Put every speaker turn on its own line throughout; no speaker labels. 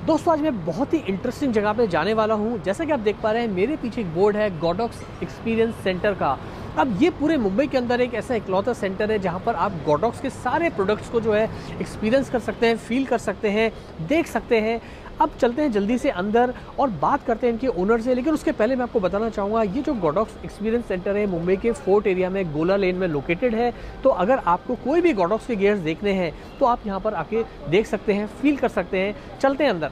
दोस्तों आज मैं बहुत ही इंटरेस्टिंग जगह पे जाने वाला हूँ। जैसा कि आप देख पा रहे हैं मेरे पीछे एक बोर्ड है गॉडॉक्स एक्सपीरियंस सेंटर का। अब ये पूरे मुंबई के अंदर एक ऐसा इकलौता सेंटर है जहाँ पर आप गॉडॉक्स के सारे प्रोडक्ट्स को जो है एक्सपीरियंस कर सकते हैं, फील कर सकते हैं, देख सकते हैं। अब चलते हैं जल्दी से अंदर और बात करते हैं इनके ओनर से। लेकिन उसके पहले मैं आपको बताना चाहूँगा ये जो गॉडॉक्स एक्सपीरियंस सेंटर है मुंबई के फोर्ट एरिया में गोला लेन में लोकेटेड है। तो अगर आपको कोई भी गॉडॉक्स के गियर्स देखने हैं तो आप यहाँ पर आके देख सकते हैं, फील कर सकते हैं। चलते हैं अंदर।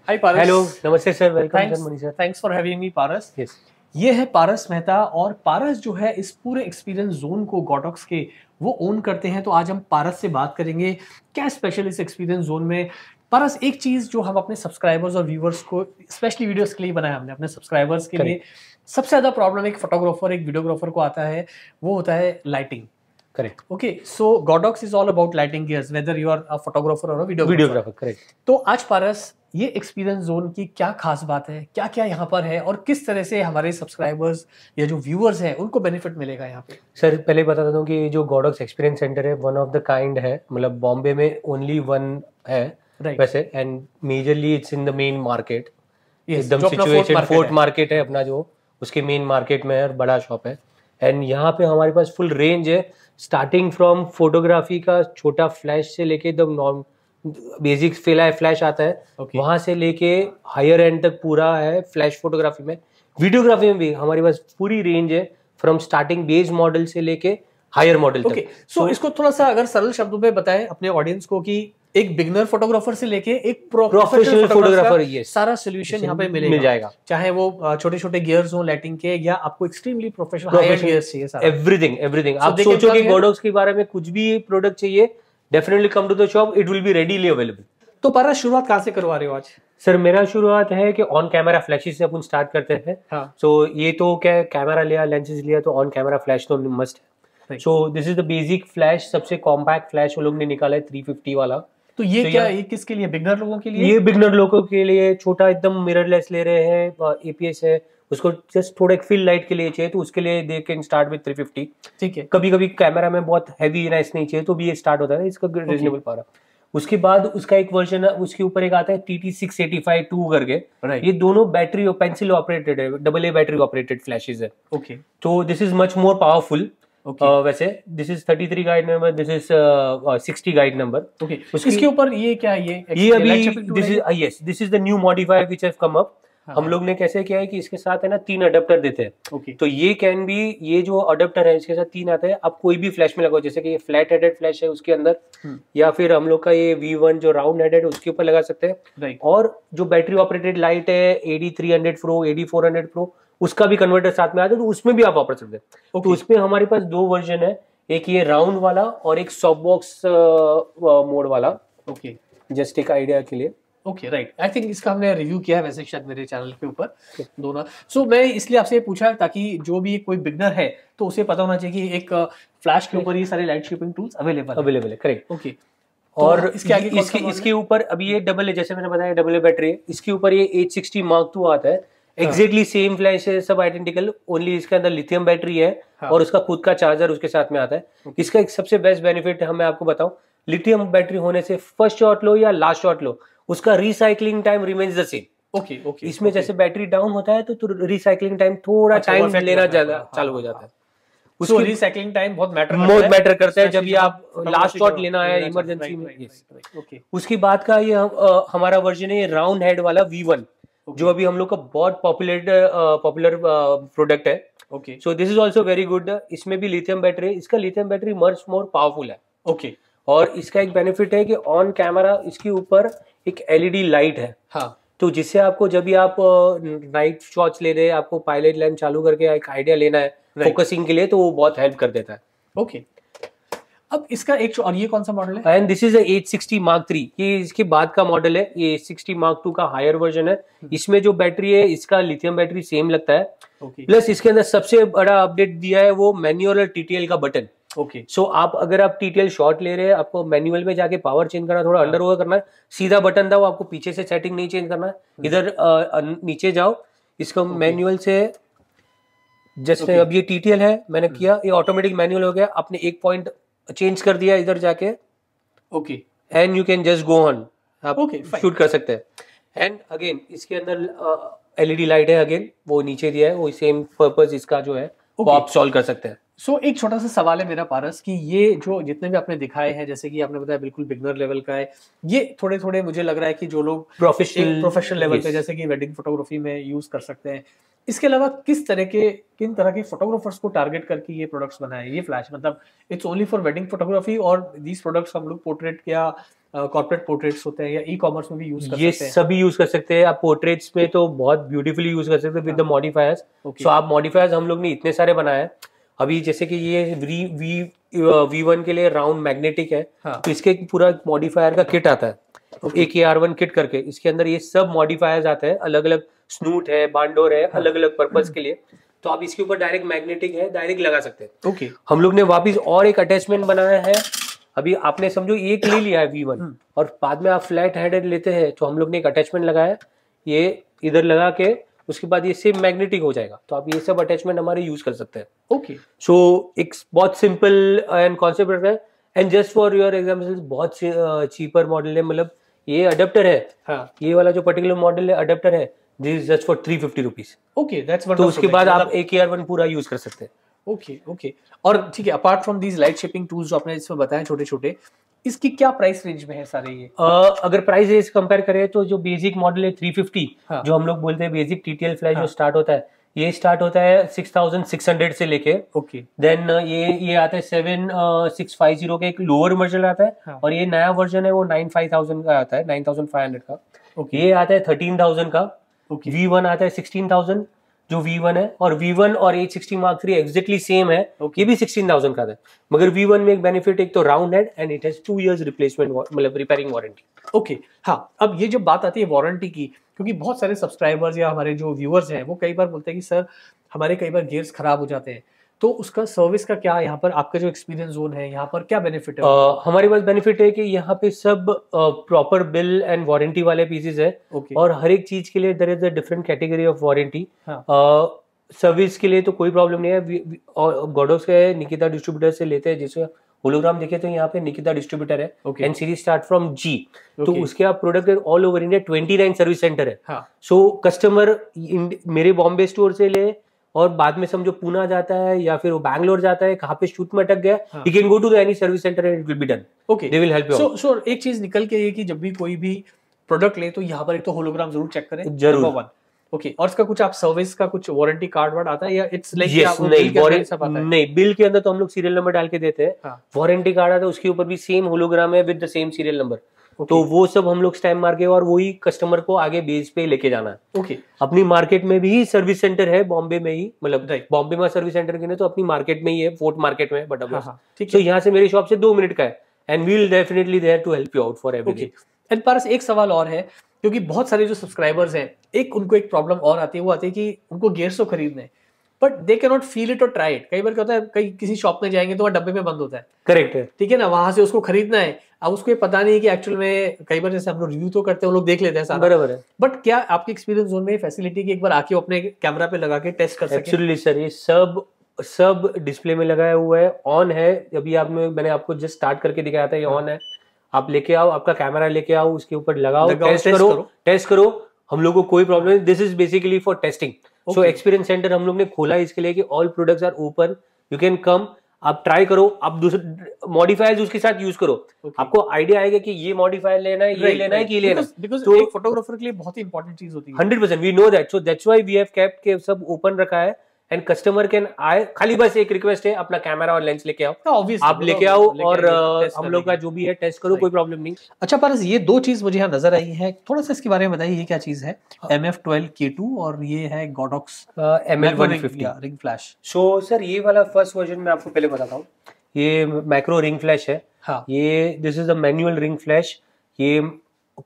हाय पारस।
हेलो, नमस्ते sir, welcome sir, money sir.
Thanks for having me Paras.
Yes,
ये है पारस मेहता और पारस जो है इस पूरे एक्सपीरियंस जोन को गॉडॉक्स के वो ओन करते हैं। तो आज हम पारस से बात करेंगे क्या स्पेशल इस एक्सपीरियंस जोन में। पारस, एक चीज जो हम अपने सब्सक्राइबर्स और व्यूअर्स को स्पेशली वीडियोस के लिए बनाया हमने अपने सब्सक्राइबर्स के लिए, सबसे ज्यादा प्रॉब्लम एक फोटोग्राफर एक वीडियोग्राफर को आता है, वो होता है lighting.
Correct.
Okay, so Godox is all about lighting gears whether you are a photographer और अ
वीडियोग्राफर। करेक्ट।
तो आज पारस ये एक्सपीरियंस जोन की क्या खास बात है, क्या क्या यहाँ पर है और किस तरह से हमारे सब्सक्राइबर्स या जो व्यूअर्स हैं उनको बेनिफिट मिलेगा यहाँ पे।
सर पहले बता देता हूँ कि जो गॉडॉक्स एक्सपीरियंस सेंटर है वन ऑफ द काइंड है, मतलब बॉम्बे में ओनली वन है वैसे, and majorly it's in the main market. एकदम सिचुएशन फोर्ट मार्केट है अपना, जो उसके मेन मार्केट में है और बड़ा शॉप है। एंड यहाँ पे हमारे पास फुल रेंज है, स्टार्टिंग फ्रॉम फोटोग्राफी का छोटा फ्लैश से लेके एकदम नॉर्म बेसिक फ्लैश आता है, वहां से लेके हायर एंड तक पूरा है फ्लैश फोटोग्राफी में। वीडियोग्राफी में भी हमारे पास पूरी रेंज है, फ्रॉम स्टार्टिंग बेस मॉडल से लेके हायर मॉडल तक।
सो इसको थोड़ा सा अगर सरल शब्दों में बताएं अपने ऑडियंस को कि एक बिगनर फोटोग्राफर से लेके एक प्रोफेशनल फोटोग्राफर ये सारा सोल्यूशन यहाँ पे मिल जाएगा। चाहे वो छोटे छोटे गियर्स हो लाइटिंग के या आपको एक्सट्रीमली प्रोफेशनल गियर्स चाहिए, सारा
एवरीथिंग। आप सोचो कि गॉडॉक्स के बारे में कुछ भी प्रोडक्ट चाहिए, definitely come to the shop, it will be readily available.
तो पारा शुरुआत कहाँ से करवा रहे हो आज?
सर मेरा शुरुआत है कि ऑन कैमरा फ्लैशेस से अपन स्टार्ट करते हैं।
हाँ।
सो ये तो क्या, कैमरा लिया, लेंसेज लिया, तो ऑन कैमरा फ्लैश तो मस्ट है। So this is the basic flash, सबसे कॉम्पैक्ट फ्लैश वो लोग ने निकाला है 350 वाला।
तो ये क्या, ये किसके लिए, बिगनर लोगों के लिए?
ये बिगनर लोगों के लिए, छोटा एकदम मिररलेस ले रहे हैं, एपीएस है, उसको जस्ट थोड़ा एक फील लाइट के लिए चाहिए तो उसके लिए दे कैन स्टार्ट विद 350। ठीक है। कभी कभी कैमरा में बहुत हैवी नाइस नहीं चाहिए तो भी ये स्टार्ट होता है, इसका रीजनेबल पारा। उसके बाद उसका एक वर्जन है, उसके ऊपर एक आता है TT685 2 करके। ये दोनों बैटरी और पेंसिल ऑपरेटेड है, AA बैटरी ऑपरेटेड फ्लैशेस है। ओके। तो this is much more powerful. वैसे this is 33 guide number, this is 60 guide number. Okay. इसके ऊपर ये क्या है, ये अभी this is the new modifier which have come up. हम लोग ने कैसे किया है कि इसके साथ है ना 3 अडेप्टर देते हैं। तो ये कैन बी, ये जो अडेप्टर है इसके साथ 3 आते हैं, आप कोई भी फ्लैश में लगाओ, जैसे कि ये फ्लैट हेडेड फ्लैश है उसके अंदर, या फिर हम लोग का ये V1 जो राउंड हेडेड है उसके ऊपर लगा सकते हैं। और जो बैटरी ऑपरेटेड लाइट है AD300 Pro, AD400 Pro, उसका भी कन्वर्टर साथ में आता है, तो उसमें भी आप ऑपरेट सकते हैं। तो उसमें हमारे पास 2 वर्जन है, एक ये राउंड वाला और एक सॉफ्ट बॉक्स मोड वाला। ओके, जस्ट एक आइडिया के लिए।
Okay, right. आई थिंक इसका हमने रिव्यू किया है वैसे शायद मेरे चैनल के ऊपर दोनों। सो मैं इसलिए आपसे पूछा ताकि जो भी कोई बिगनर है तो उसे पता होना चाहिए कि एक फ्लैश के ऊपर ये सारे लाइट शेपिंग टूल्स अवेलेबल है। करेक्ट। ओके। और इसके आगे
इसके ऊपर अभी ये डबल है, जैसे मैंने बताया डबल बैटरी है, इसके ऊपर ये 860 Mark II आता है। एग्जैक्टली सेम फ्लैश है, सब आइडेंटिकल, ओनली इसके अंदर लिथियम बैटरी है। और उसका खुद का चार्जर उसके साथ में आता है। इसका एक सबसे बेस्ट बेनिफिट है, मैं आपको बताऊं, लिथियम बैटरी होने से फर्स्ट शॉट लो या लास्ट शॉट लो, उसका recycling time remains the same. Okay. इसमें जैसे बैटरी डाउन होता है तो रिसाइकलिंग टाइम थोड़ा टाइम लेना चालू हो जाता है। उसकी रिसाइकलिंग टाइम बहुत मैटर करता है जब ये आप लास्ट शॉट लेना है इमरजेंसी में। उसकी बात का ये हमारा वर्जन है राउंड हेड वाला V1, जो अभी हम लोग का बहुत पॉपुलर प्रोडक्ट है। Okay. So this is also very good. इसमें भी लिथियम बैटरी है, इसका lithium battery much more powerful है। ओके। और इसका एक बेनिफिट है कि ऑन कैमरा इसके ऊपर एक LED लाइट है। हाँ। तो जिससे आपको जब भी आप नाइट शॉट्स ले रहे हैं, आपको पायलट लैंप चालू करके एक आइडिया लेना है फोकसिंग के लिए, तो वो बहुत हेल्प कर देता है। ओके।
अब इसका एक, और ये कौन सा मॉडल है?
And this is 860 Mark III, ये इसके बाद का मॉडल है। ये 860 Mark II का हायर वर्जन है। इसमें जो बैटरी है इसका लिथियम बैटरी सेम लगता है। प्लस इसके अंदर सबसे बड़ा अपडेट दिया है वो मैनुअल और TTL का बटन। ओके। सो आप अगर आप TTL शॉट ले रहे हैं, आपको मैनुअल में जाके पावर चेंज करना, थोड़ा अंडर ओवर करना है, सीधा बटन दबाओ, आपको पीछे से सेटिंग नहीं चेंज करना है, इधर नीचे जाओ, इसको मैनुअल से जैसे अब ये TTL है, मैंने किया, ये ऑटोमेटिक मैनुअल हो गया, आपने एक पॉइंट चेंज कर दिया इधर जाके,
okay,
and you can just go on, आप
Okay, fine.
शूट कर सकते हैं। एंड अगेन इसके अंदर LED लाइट है, अगेन वो नीचे दिया है, वो सेम पर्पस इसका जो है वो आप सॉल्व कर सकते हैं।
सो एक छोटा सा सवाल है मेरा पारस कि ये जो जितने भी आपने दिखाए हैं, जैसे कि आपने बताया बिल्कुल बिगनर लेवल का है, ये थोड़े थोड़े मुझे लग रहा है कि जो लोग प्रोफेशनल लेवल पे जैसे कि वेडिंग फोटोग्राफी में यूज कर सकते हैं। इसके अलावा किन तरह के फोटोग्राफर्स को टारगेट करके ये प्रोडक्ट्स बनाए ये फ्लैश, मतलब it's only for wedding photography और दीज प्रोडक्ट्स हम लोग पोर्ट्रेट या कॉर्पोरेट पोर्ट्रेट्स होते हैं या ई-कॉमर्स में भी यूज कर सकते हैं? ये
सभी यूज कर सकते हैं। आप पोर्ट्रेट्स में तो बहुत ब्यूटीफुली यूज कर सकते हैं विद द मॉडिफायर्स। सो आप मॉडिफायर्स हम लोग ने इतने सारे बनाए हैं अभी, जैसे कि ये V1 के लिए राउंड मैग्नेटिक है, तो इसके पूरा मॉडिफायर का किट आता है, AKR1 किट करके। इसके अंदर ये सब मॉडिफायर्स आते हैं, अलग अलग स्नूट है, बांडोर है, अलग अलग पर्पस के लिए। तो आप इसके ऊपर डायरेक्ट मैग्नेटिक है, डायरेक्ट लगा सकते हैं। हम लोग ने वापिस और एक अटैचमेंट बनाया है। अभी आपने समझो एक ले लिया है V1 और बाद में आप फ्लैट हेडेड लेते हैं, तो हम लोग ने एक अटैचमेंट लगाया, ये इधर लगा के उसके बाद ये सेम मैग्नेटिक हो जाएगा। तो आप ये सब अटैचमेंट हमारे यूज कर सकते हैं।
ओके,
सो एक बहुत सिंपल एंड कॉन्सेप्ट है। And just for your example, बहुत चीपर मॉडल है, मतलब ये अडेप्टर है। हाँ, ये वाला जो पर्टिकुलर मॉडल है अडेप्टर है, this is just for 350 rupees.
Okay, that's
तो उसके बाद आप AKR1 पूरा यूज कर सकते हैं।
ओके। और ठीक है, apart from these light shipping tools जो आपने इसमें बताए छोटे छोटे, इसकी क्या प्राइस रेंज में है सारे ये?
अगर प्राइस रेंज कंपेयर करें तो जो बेसिक मॉडल है 350, हाँ, जो हम लोग बोलते हैं बेसिक TTL फ्लैश, हाँ, जो स्टार्ट होता है, ये स्टार्ट होता है 6600 से लेके।
ओके,
देन ये आता है 7650 का एक लोअर वर्जन आता है, हाँ, और ये नया वर्जन है वो 95,000 का आता है, 9500 का। ये आता है 13,000 का। V1 आता है 16,000 जो V1 है, और V1 और H60 Mark III exactly same है, ये भी 16,000 का है। मगर V1 में एक बेनिफिट, एक तो round head and it has 2 years replacement मतलब रिपेयरिंग वारंटी।
ओके, हाँ, अब ये जब बात आती है वारंटी की, क्योंकि बहुत सारे सब्सक्राइबर्स या हमारे जो व्यूअर्स हैं वो कई बार बोलते हैं कि सर हमारे कई बार गियर्स खराब हो जाते हैं, तो उसका सर्विस का क्या, यहाँ पर आपका जो एक्सपीरियंस जोन है यहाँ पर क्या बेनिफिट है?
हमारे पास बेनिफिट है कि यहाँ पे सब प्रॉपर बिल एंड वारंटी वाले पीसेस है। और हर एक चीज के लिए there is a different category of warranty. Service के लिए तो कोई प्रॉब्लम नहीं है। गॉडोक्स के निकिता डिस्ट्रीब्यूटर से लेते हैं, जैसे होलोग्राम देखे तो यहाँ पे निकिता डिस्ट्रीब्यूटर है, and series start from G। तो उसके आप product all over India 29 service centre है। सो कस्टमर मेरे बॉम्बे स्टोर से ले और बाद में समझो पूना जाता है या फिर वो बैंगलोर जाता है, कहाँ पे शूट में अटक गया, you can go to the any service centre and it will be done. Okay, they will help you out.
So एक चीज निकल के ये कि जब भी कोई भी प्रोडक्ट ले तो यहाँ पर एक तो होलोग्राम जरूर चेक करें,
जरूर।
ओके, और इसका कुछ आप सर्विस का कुछ वारंटी कार्ड वार्ड आता है या इट्स लाइक
नहीं, बिल के अंदर तो हम लोग सीरियल नंबर डाल के देते हैं। वारंटी कार्ड आता है, उसके ऊपर भी सेम होलोग्राम है with the same serial number. तो वो सब हम लोग स्टैम्प मार के और वही कस्टमर को आगे बेस पे लेके जाना है।
ओके,
अपनी मार्केट में भी सर्विस सेंटर है बॉम्बे में ही, मतलब बॉम्बे में सर्विस सेंटर की नहीं तो अपनी मार्केट में ही है, फोर्ट मार्केट में, बट तो यहाँ से मेरी शॉप से 2 मिनट का है, and we will definitely there to help you out for everything.
And Paras एक सवाल और है, क्योंकि बहुत सारे जो सब्सक्राइबर्स हैं, उनको एक प्रॉब्लम और आती है, वो आती है कि उनको गियर्स तो खरीदने, but they can not feel it और ट्राई इट। कई बार क्या होता है, कई किसी शॉप में जाएंगे तो वह डब्बे में बंद होता है,
करेक्ट है,
ठीक है ना, वहां से उसको खरीदना है, अब उसको ये पता नहीं है कि एक्चुअल में, कई बार जैसे हम लोग रिव्यू तो करते हैं, वो लोग देख लेते हैं सारा,
बराबर है,
बट क्या आपके एक्सपीरियंस जोन में फैसिलिटी की एक बार आके अपने कैमरा पे लगा के टेस्ट कर सके?
एक्चुअली सर ये सब डिस्प्ले में लगाया हुआ है, ऑन है। अभी मैंने आपको जस्ट स्टार्ट करके दिखाया था, ये ऑन है। आप लेके आओ, आपका कैमरा लेके आओ, उसके ऊपर लगाओ, टेस्ट करो। हम लोग को कोई प्रॉब्लम नहीं, this is basically for testing. So experience centre हम लोग ने खोला इसके लिए कि all products are open, you can come, आप ट्राई करो, आप दूसरे मॉडिफायर्स उसके साथ यूज करो। आपको आइडिया आएगा कि ये मॉडिफायर लेना है, ये लेना है कि ये लेना है,
बिकॉज़ एक फोटोग्राफर के लिए बहुत ही इंपॉर्टेंट चीज होती है।
100% we know that, so that's why we have kept के सब ओपन रखा है, एंड कस्टमर कैन आए। खाली बस एक रिक्वेस्ट है, अपना कैमरा और लेंस लेके आओ, आप लेके आओ, और हम लोग का जो भी है टेस्ट करो, कोई प्रॉब्लम नहीं।
अच्छा पारस, ये 2 चीज मुझे यहाँ नजर आई है, थोड़ा सा इसके बारे में बताइए, ये क्या चीज है? MF12K2 और ये है Godox
ML150
ring flash.
So sir ये वाला फर्स्ट वर्जन में आपको पहले बताता हूँ, ये मैक्रो रिंग फ्लैश है। हाँ, ये this is a manual ring flash. ये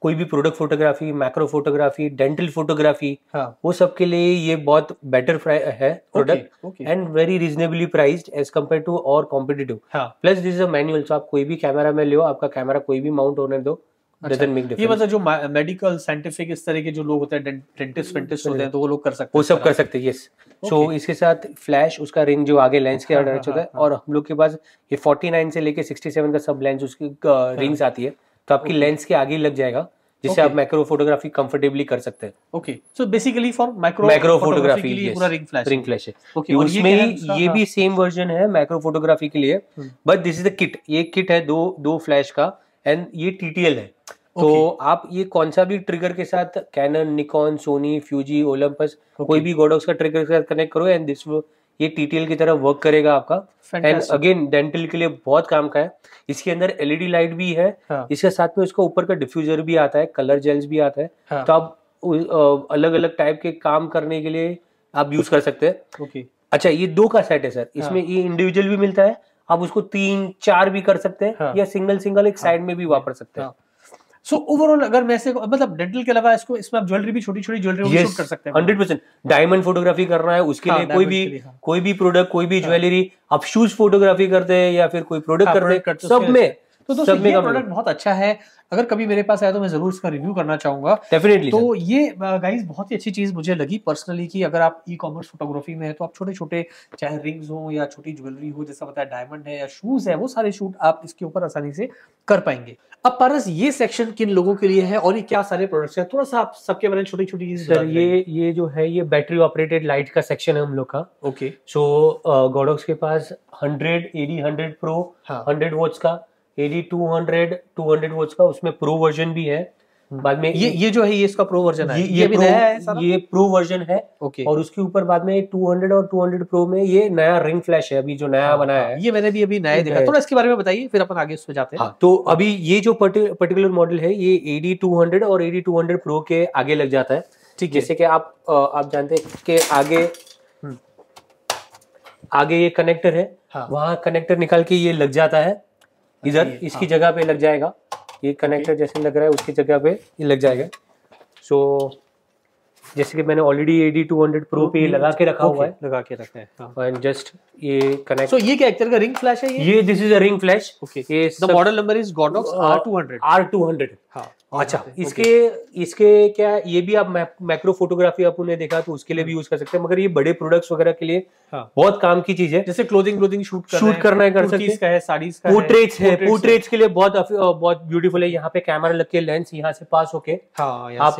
कोई भी product photography, macro photography, dental photography, हाँ, वो सब के लिए ये बहुत बेटर है product, and very reasonably priced as compare to और competitive. Plus this is a manual, so आप कोई भी कैमरा में लो, आपका कैमरा कोई भी माउंट होने दो, डजंट मेक डिफरेंस।
ये मतलब जो मेडिकल साइंटिफिक इस तरह के जो लोग होते हैं, डेंटिस्ट होते हैं, तो वो लोग कर सकते हैं,
वो सब कर सकते हैं। यस। सो इसके साथ फ्लैश, उसका रिंग जो आगे लेंस के अटैच होता है, और हम लोग के पास ये 49 से लेके 67 का सब लेंस उसकी रिंग्स आती है, तो आपकी लेंस के आगे लग जाएगा, जिससे आप मैक्रो फोटोग्राफी कंफर्टेबली कर सकते हैं।
Okay, so basically for macro photography के लिए पूरा रिंग फ्लैश है।
ओके, उसमें ही ये भी सेम वर्जन है मैक्रो फोटोग्राफी के लिए, but this is the kit. ये किट है दो फ्लैश का, एंड ये TTL है। तो आप ये कौन सा भी ट्रिगर के साथ, Canon, Nikon, Sony, Fuji, Olympus, कोई भी गोडॉक्स का ट्रिगर के साथ कनेक्ट करो, एंड दिस ये TTL की तरह वर्क करेगा आपका। एंड अगेन डेंटल के लिए बहुत काम का है। इसके अंदर LED लाइट भी है, इसके साथ में उसका ऊपर का डिफ्यूजर भी आता है, कलर जेल्स भी आता है, तो आप अलग अलग टाइप के काम करने के लिए आप यूज कर सकते हैं। अच्छा, ये 2 का सेट है सर, इसमें ये इंडिविजुअल भी मिलता है, आप उसको 3-4 भी कर सकते हैं, या सिंगल एक साइड में भी वापर सकते हैं।
सो ओवरऑल अगर मैं से मतलब डेंटल के अलावा इसमें आप ज्वेलरी भी, छोटी ज्वेलरी शूट कर सकते हैं।
100% डायमंड फोटोग्राफी करना है उसके लिए कोई भी प्रोडक्ट, कोई भी ज्वेलरी, आप शूज फोटोग्राफी करते हैं या फिर कोई प्रोडक्ट करते हैं, सब में।
तो दोस्तों ये प्रोडक्ट बहुत अच्छा है, अगर कभी मेरे पास आया तो मैं जरूर इसका रिव्यू करना चाहूंगा
डेफिनेटली।
तो ये गाइस बहुत ही अच्छी चीज मुझे लगी पर्सनली, कि अगर आप ई-कॉमर्स फोटोग्राफी में है तो आप छोटे छोटे चाहे रिंग्स हो या छोटी ज्वेलरी हो, जैसा बताया डायमंड है या शूज है, वो सारे शूट आप इसके ऊपर आसानी से कर पाएंगे। अब पारस, ये सेक्शन किन लोगों के लिए है और ये क्या सारे प्रोडक्ट्स हैं, थोड़ा सा आप सबके बारे में छोटी छोटी चीजें
सर। ये जो है ये बैटरी ऑपरेटेड लाइट का सेक्शन है हम लोग का।
ओके,
सो गोडॉक्स के पास 100 AD100 प्रो 100 वॉट्स का, AD 200 वॉट्स का, उसमें प्रो वर्जन भी है। बाद में
ये जो है ये इसका प्रो वर्जन है,
ये भी नया है सारा? ये प्रो वर्जन है।
ओके,
और उसके ऊपर बाद में 200 और 200 प्रो में ये नया रिंग फ्लैश है, अभी जो नया बनाया है।
ये मैंने भी अभी नया देखा, थोड़ा इसके बारे में बताइए, फिर अपन आगे उस पे जाते हैं।
हाँ, तो अभी ये जो पर्टिकुलर मॉडल है ये AD 200 और AD 200 प्रो के आगे लग जाता है। ठीक, जैसे कि आप जानते हैं कि आगे ये कनेक्टर है, वहां कनेक्टर निकाल के ये लग जाता है, इधर इसकी जगह पे लग जाएगा। ये कनेक्टर जैसे लग रहा है उसकी जगह पे ये लग जाएगा। सो जैसे कि मैंने ऑलरेडी AD 200 प्रो पे लगा के रखा हुआ है, एंड जस्ट ये कनेक्ट।
सो ये क्या एक तरह का रिंग फ्लैश है? ये
this is a ring flash.
Okay, the model number is Godox R200।
हाँ, अच्छा, इसके क्या, ये भी आप मैक्रो फोटोग्राफी आपने देखा तो उसके लिए भी यूज कर सकते हैं, मगर ये बड़े प्रोडक्ट्स वगैरह के लिए बहुत काम की चीज है।
जैसे क्लोथिंग शूट
करना है, कर सकते हैं,
साड़ीज का
है, पोर्ट्रेट्स के लिए बहुत ब्यूटीफुल है। यहाँ पे कैमरा लग के लेंस यहाँ से पास होके आप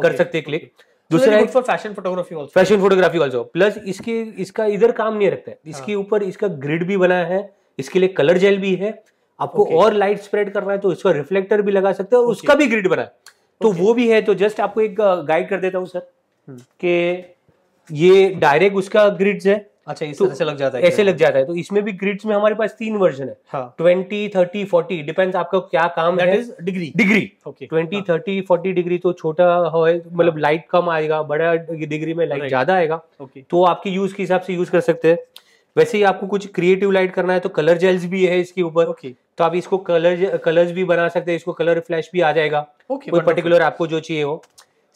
कर सकते हैं क्लिक। दूसरा है
फैशन
फोटोग्राफी ऑल्सो। प्लस इसका इधर काम नहीं रखता है, इसके ऊपर इसका ग्रिड भी बना है, इसके लिए कलर जेल भी है। आपको और लाइट स्प्रेड करना है तो इसका रिफ्लेक्टर भी लगा सकते हैं, और उसका भी ग्रिड बना है, तो वो भी है। तो जस्ट आपको एक गाइड कर देता हूँ सर, कि ये डायरेक्ट उसका ग्रिड्स है।
अच्छा, इस तरह से लग जाता है,
ऐसे लग जाता है। तो इसमें भी ग्रिड्स में हमारे पास 3 वर्जन है, 20, 30, 40, डिपेंड्स आपका क्या काम है।
डिग्री
20, 30, 40 डिग्री तो छोटा हो, मतलब लाइट कम आएगा, बड़ा डिग्री में लाइट ज्यादा आएगा, तो आपके यूज के हिसाब से यूज कर सकते हैं। वैसे ही आपको कुछ क्रिएटिव लाइट करना है तो कलर जेल्स भी है इसके ऊपर, तो आप इसको कलर्स भी बना सकते हैं, इसको कलर फ्लैश भी आ जाएगा, कोई पर्टिकुलर आपको जो चाहिए हो।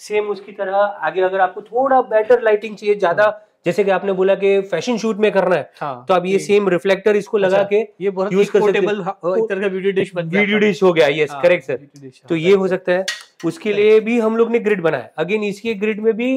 सेम उसकी तरह आगे अगर आपको थोड़ा बेटर लाइटिंग चाहिए, ज्यादा, जैसे कि आपने बोला कि फैशन शूट में करना है, तो अब ये सेम रिफ्लेक्टर इसको लगा के
ये यूज कर सकते हैं, एक तरह का
वीडियो डिश हो गया। Yes, correct sir. तो ये हो सकता है, उसके लिए भी हम लोग ने ग्रिड बनाया। अगेन इसके ग्रिड में भी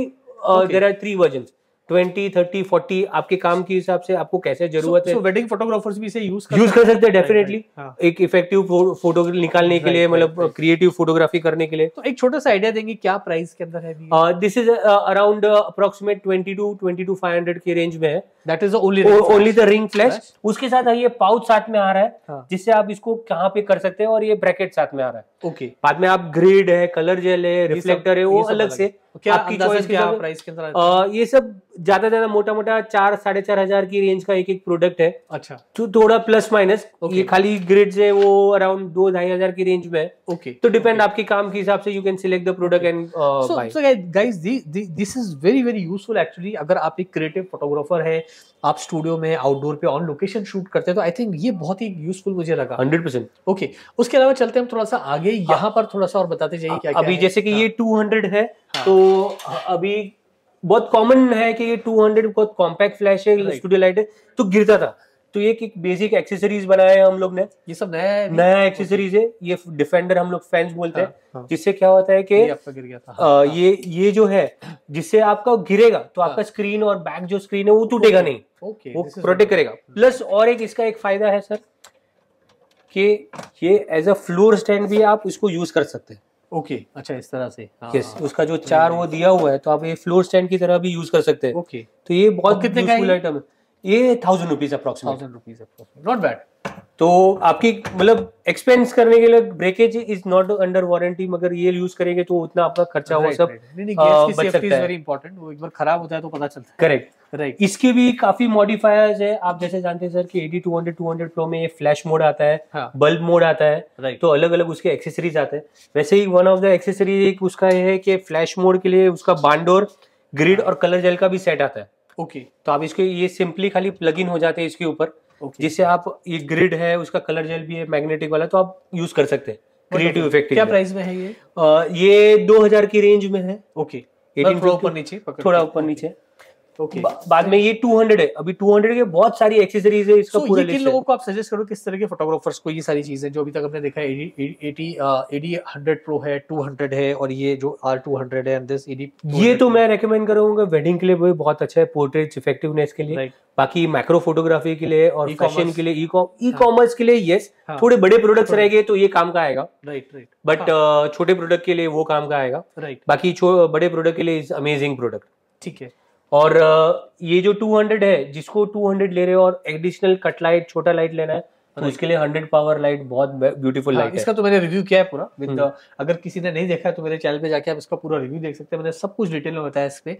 देयर आर 3 वर्जन्स, 20, 30, 40, आपके काम के हिसाब से आपको कैसे जरूरत है।
वेडिंग फोटोग्राफर्स भी इसे यूज
कर सकते हैं डेफिनेटली, एक इफेक्टिव फोटो निकालने के लिए, मतलब क्रिएटिव फोटोग्राफी करने के लिए।
तो एक छोटा सा आइडिया देंगे क्या प्राइस के अंदर है?
दिस इज अराउंड अप्रोक्सीमेट 22,500 के रेंज में है।
That is only the
ring flash. उसके साथ ये पाउच साथ में आ रहा है, जिससे आप इसको कहाँ पे कर सकते हैं, और ये ब्रैकेट साथ में आ रहा है।
ओके,
बाद में आप ग्रिड है, कलर जेल है, रिफ्लेक्टर है, वो अलग से
आपकी चॉइस क्या प्राइस के अंदर।
ये सब ज्यादा मोटा 4-4.5 हजार की रेंज का एक प्रोडक्ट है।
अच्छा,
तो थोड़ा प्लस माइनस, ये खाली ग्रिड्स है वो अराउंड 2-2.5 हजार की रेंज में है।
ओके,
तो डिपेंड आपके काम के हिसाब से, you can select the product and buy.
So guys, this is very very useful actually. अगर आप एक क्रिएटिव फोटोग्राफर है, आप स्टूडियो में आउटडोर पे ऑन लोकेशन शूट करते हैं, तो आई थिंक ये बहुत ही यूजफुल मुझे लगा।
100%।
ओके, उसके अलावा चलते हैं हम थोड़ा सा आगे, यहाँ पर थोड़ा सा और बताते जाइए क्या
अभी है? जैसे कि ये 200 है, तो अभी बहुत कॉमन है कि ये 200 बहुत कॉम्पैक्ट फ्लैश है, स्टूडियो लाइट है, तो गिरता था। तो एक बेसिक एक्सेसरीज बनाया है हम लोग ने,
ये सब नया
एक्सेसरीज है। ये डिफेंडर हम लोग फैंस बोलते हैं, जिससे क्या होता है कि
आपका गिर गया था।
ये जो है, जिससे आपका गिरेगा तो आपका स्क्रीन और बैक जो स्क्रीन है वो टूटेगा नहीं, वो प्रोटेक्ट करेगा। प्लस और एक इसका एक फायदा है सर कि ये एज अ फ्लोर स्टैंड भी आप इसको यूज कर सकते हैं।
ओके, अच्छा इस तरह से।
यस, उसका जो चार वो दिया हुआ है तो आप ये फ्लोर स्टैंड की तरह भी यूज कर सकते हैं।
ओके,
तो ये बहुत यूजफुल आइटम है। ये 1000 रुपीज अप्रोक्सीमेट,
नॉट बैड।
तो आपकी मतलब एक्सपेंस करने के लिए breakage is not under warranty, मगर ये यूज करेंगे तो उतना आपका खर्चा वो सब बच सकता है।
वेरी इंपॉर्टेंट, वो एक बार खराब होता है तो पता चलता है।
Correct, right. इसके भी काफी मॉडिफायर्स है। आप जैसे जानते हैं सर कि 80 200 प्रो में ये फ्लैश मोड आता है, बल्ब मोड आता है, तो अलग अलग उसके एक्सेसरीज आते हैं। वैसे ही वन ऑफ द एक्सेसरीज एक उसका है कि फ्लैश मोड के लिए उसका बांडोर, ग्रिड और कलर जेल का भी सेट आता है।
ओके,
तो आप इसके ये सिंपली खाली प्लग इन हो जाते हैं इसके ऊपर, जिससे आप ये ग्रिड है, उसका कलर जेल भी है मैग्नेटिक वाला, तो आप यूज कर सकते हैं क्रिएटिव इफेक्ट।
क्या प्राइस में है ये?
ये 2000 की रेंज में है।
ओके, 18 ऊपर नीचे,
थोड़ा ऊपर नीचे।
ओके,
बाद में ये 200 है। अभी 200 के बहुत सारी एक्सेसरीज है इसका पूरा लिस्ट है।
किन लोगों को आप सजेस्ट करो, किस तरह के फोटोग्राफर्स को ये सारी चीजें जो अभी तक हमने देखा है? 80 100 प्रो है, 200 है, और ये जो R200 है, एंड दिस 80।
ये तो मैं रेकमेंड करूंगा वेडिंग के लिए, वो बहुत अच्छा है, पोर्ट्रेट इफेक्टिवनेस के लिए। बाकी मैक्रो फोटोग्राफी के लिए और फैशन के लिए, ई कॉमर्स के लिए यस, थोड़े बड़े प्रोडक्ट्स रहेंगे तो ये काम का आएगा।
राइट,
बट छोटे प्रोडक्ट के लिए वो काम का आएगा।
राइट,
बाकी बड़े प्रोडक्ट के लिए अमेजिंग प्रोडक्ट।
ठीक है।
और ये जो 200 है, जिसको 200 ले रहे हो और एडिशनल कट लाइट, छोटा लाइट लेना है, तो उसके लिए 100 पावर लाइट बहुत ब्यूटीफुल लाइट है।
इसका तो मैंने रिव्यू किया है पूरा विद, अगर किसी ने नहीं देखा है तो मेरे चैनल पे जाके आप इसका पूरा रिव्यू देख सकते हैं। मैंने सब कुछ डिटेल में बताया इस पे।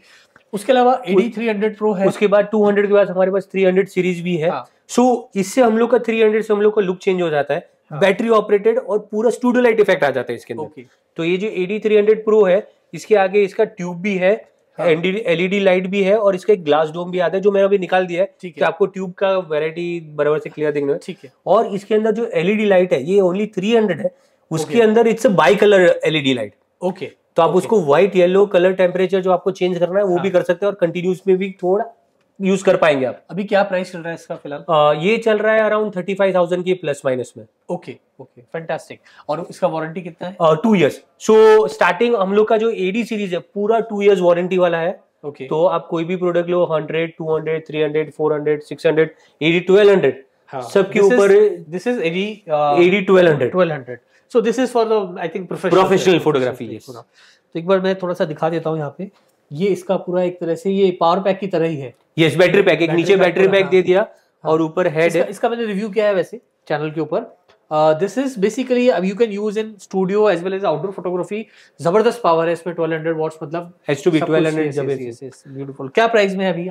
उसके अलावा 8300 प्रो है।
उसके बाद 200 के बाद हमारे पास 300 सीरीज भी है। सो इससे हम लोग का 300 से हम लोग का लुक चेंज हो जाता है, बैटरी ऑपरेटेड और पूरा स्टूडियो लाइट इफेक्ट आ जाता है इसके अंदर। तो ये जो 8300 प्रो है, इसके आगे इसका ट्यूब भी है, एलईडी लाइट भी है, और इसका एक ग्लास डोम भी आता है जो मैंने अभी निकाल दिया है कि आपको ट्यूब का वैरायटी बराबर से क्लियर दिखने में।
ठीक है।
और इसके अंदर जो एलईडी लाइट है, ये ओनली 300 है, उसके अंदर it's a by colour LED light.
Okay,
तो आप उसको व्हाइट, येलो कलर टेम्परेचर जो आपको चेंज करना है वो भी कर सकते हैं, और कंटिन्यूस में भी थोड़ा यूज कर पाएंगे आप।
अभी क्या प्राइस चल रहा है इसका फिलहाल?
ये चल रहा है अराउंड 35,000 की प्लस माइनस में।
Okay, okay, fantastic. और इसका वारंटी कितना है?
2 इयर्स। सो स्टार्टिंग हम लोग का जो एडी सीरीज है पूरा 2 इयर्स वारंटी वाला है।
ओके,
तो आप कोई भी प्रोडक्ट लो, 100 200 300 400 600 80 1200 सबके ऊपर।
This is 80
1200।
So this is for the I think
professional photography.
तो एक बार मैं थोड़ा सा दिखा देता हूँ यहाँ पे। ये इसका पूरा एक तरह से ये पावर पैक की तरह ही है।
यस, बैटरी पैक, एक नीचे बैटरी पैक दे दिया और ऊपर हेड है।
इसका मैंने रिव्यू किया है वैसे चैनल के ऊपर। This is basically you can use in studio as well as outdoor photography. जबरदस्त पावर है इसमें, 1200 वॉट्स, मतलब
हैज टू बी 1200 जब
ब्यूटीफुल। क्या प्राइस में है अभी?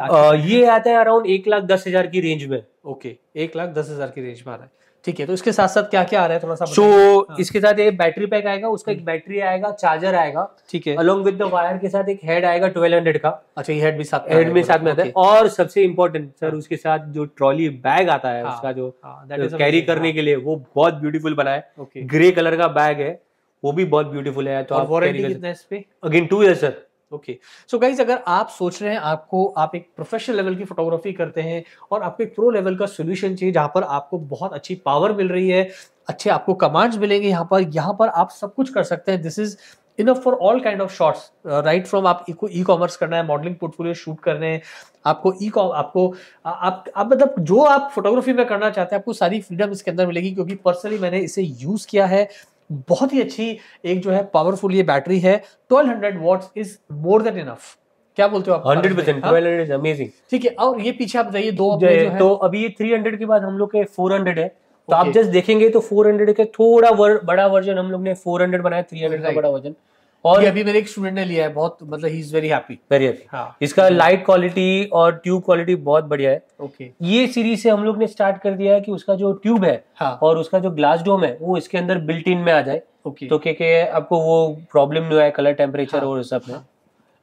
ये आता है अराउंड 1,10,000 की रेंज में।
ओके, 1,10,000 की रेंज में आ रहा है। ठीक है, तो इसके साथ साथ क्या क्या आ रहा है थोड़ा सा?
इसके साथ एक बैटरी पैक आएगा, उसका एक बैटरी आएगा, चार्जर आएगा, ठीक है, अलोंग विद द वायर के साथ एक हेड आएगा 1200 का।
अच्छा, ये हेड भी साथ
में आता है। और सबसे इम्पोर्टेंट सर, उसके साथ जो ट्रॉली बैग आता है, उसका जो कैरी करने के लिए, वो बहुत ब्यूटीफुल बना है। ग्रे कलर का बैग है, वो भी बहुत ब्यूटीफुल है। तो आप
वारंटी कितना है इस पे?
Again 2 years sir.
Okay, so guys, अगर आप सोच रहे हैं आप एक प्रोफेशनल लेवल की फोटोग्राफी करते हैं और आपको एक प्रो लेवल का सोल्यूशन चाहिए जहां पर आपको बहुत अच्छी पावर मिल रही है, अच्छे आपको कमांड्स मिलेंगे यहाँ पर आप सब कुछ कर सकते हैं। This is enough for all kind of shots, right from आपको ई कॉमर्स करना है, मॉडलिंग पोर्टफोलियो शूट करने हैं, आपको आप मतलब जो आप फोटोग्राफी में करना चाहते हैं, आपको सारी फ्रीडम इसके अंदर मिलेगी। क्योंकि पर्सनली मैंने इसे यूज किया है, बहुत ही अच्छी एक जो है पावरफुल ये बैटरी है। 1200 watts is more than enough. क्या बोलते हो आप?
100% 1200 इज अमेजिंग।
ठीक है, और ये पीछे आप बताइए दो
तो अभी ये 300 के बाद हम लोग के 400 है। तो आप जस्ट देखेंगे तो 400 के थोड़ा बड़ा वर्जन हम लोग ने 400 बनाया, 300 का बड़ा वर्जन।
और अभी मेरे एक स्टूडेंट ने लिया है, बहुत मतलब he is very happy,
very happy. इसका लाइट क्वालिटी और ट्यूब क्वालिटी बहुत बढ़िया है।
ओके,
ये सीरीज से हम लोग ने स्टार्ट कर दिया है कि उसका जो ट्यूब है और उसका जो ग्लास डोम है वो इसके अंदर बिल्ट इन में आ जाए। तो क्या आपको वो प्रॉब्लम नहीं आए कलर टेम्परेचर और सब में।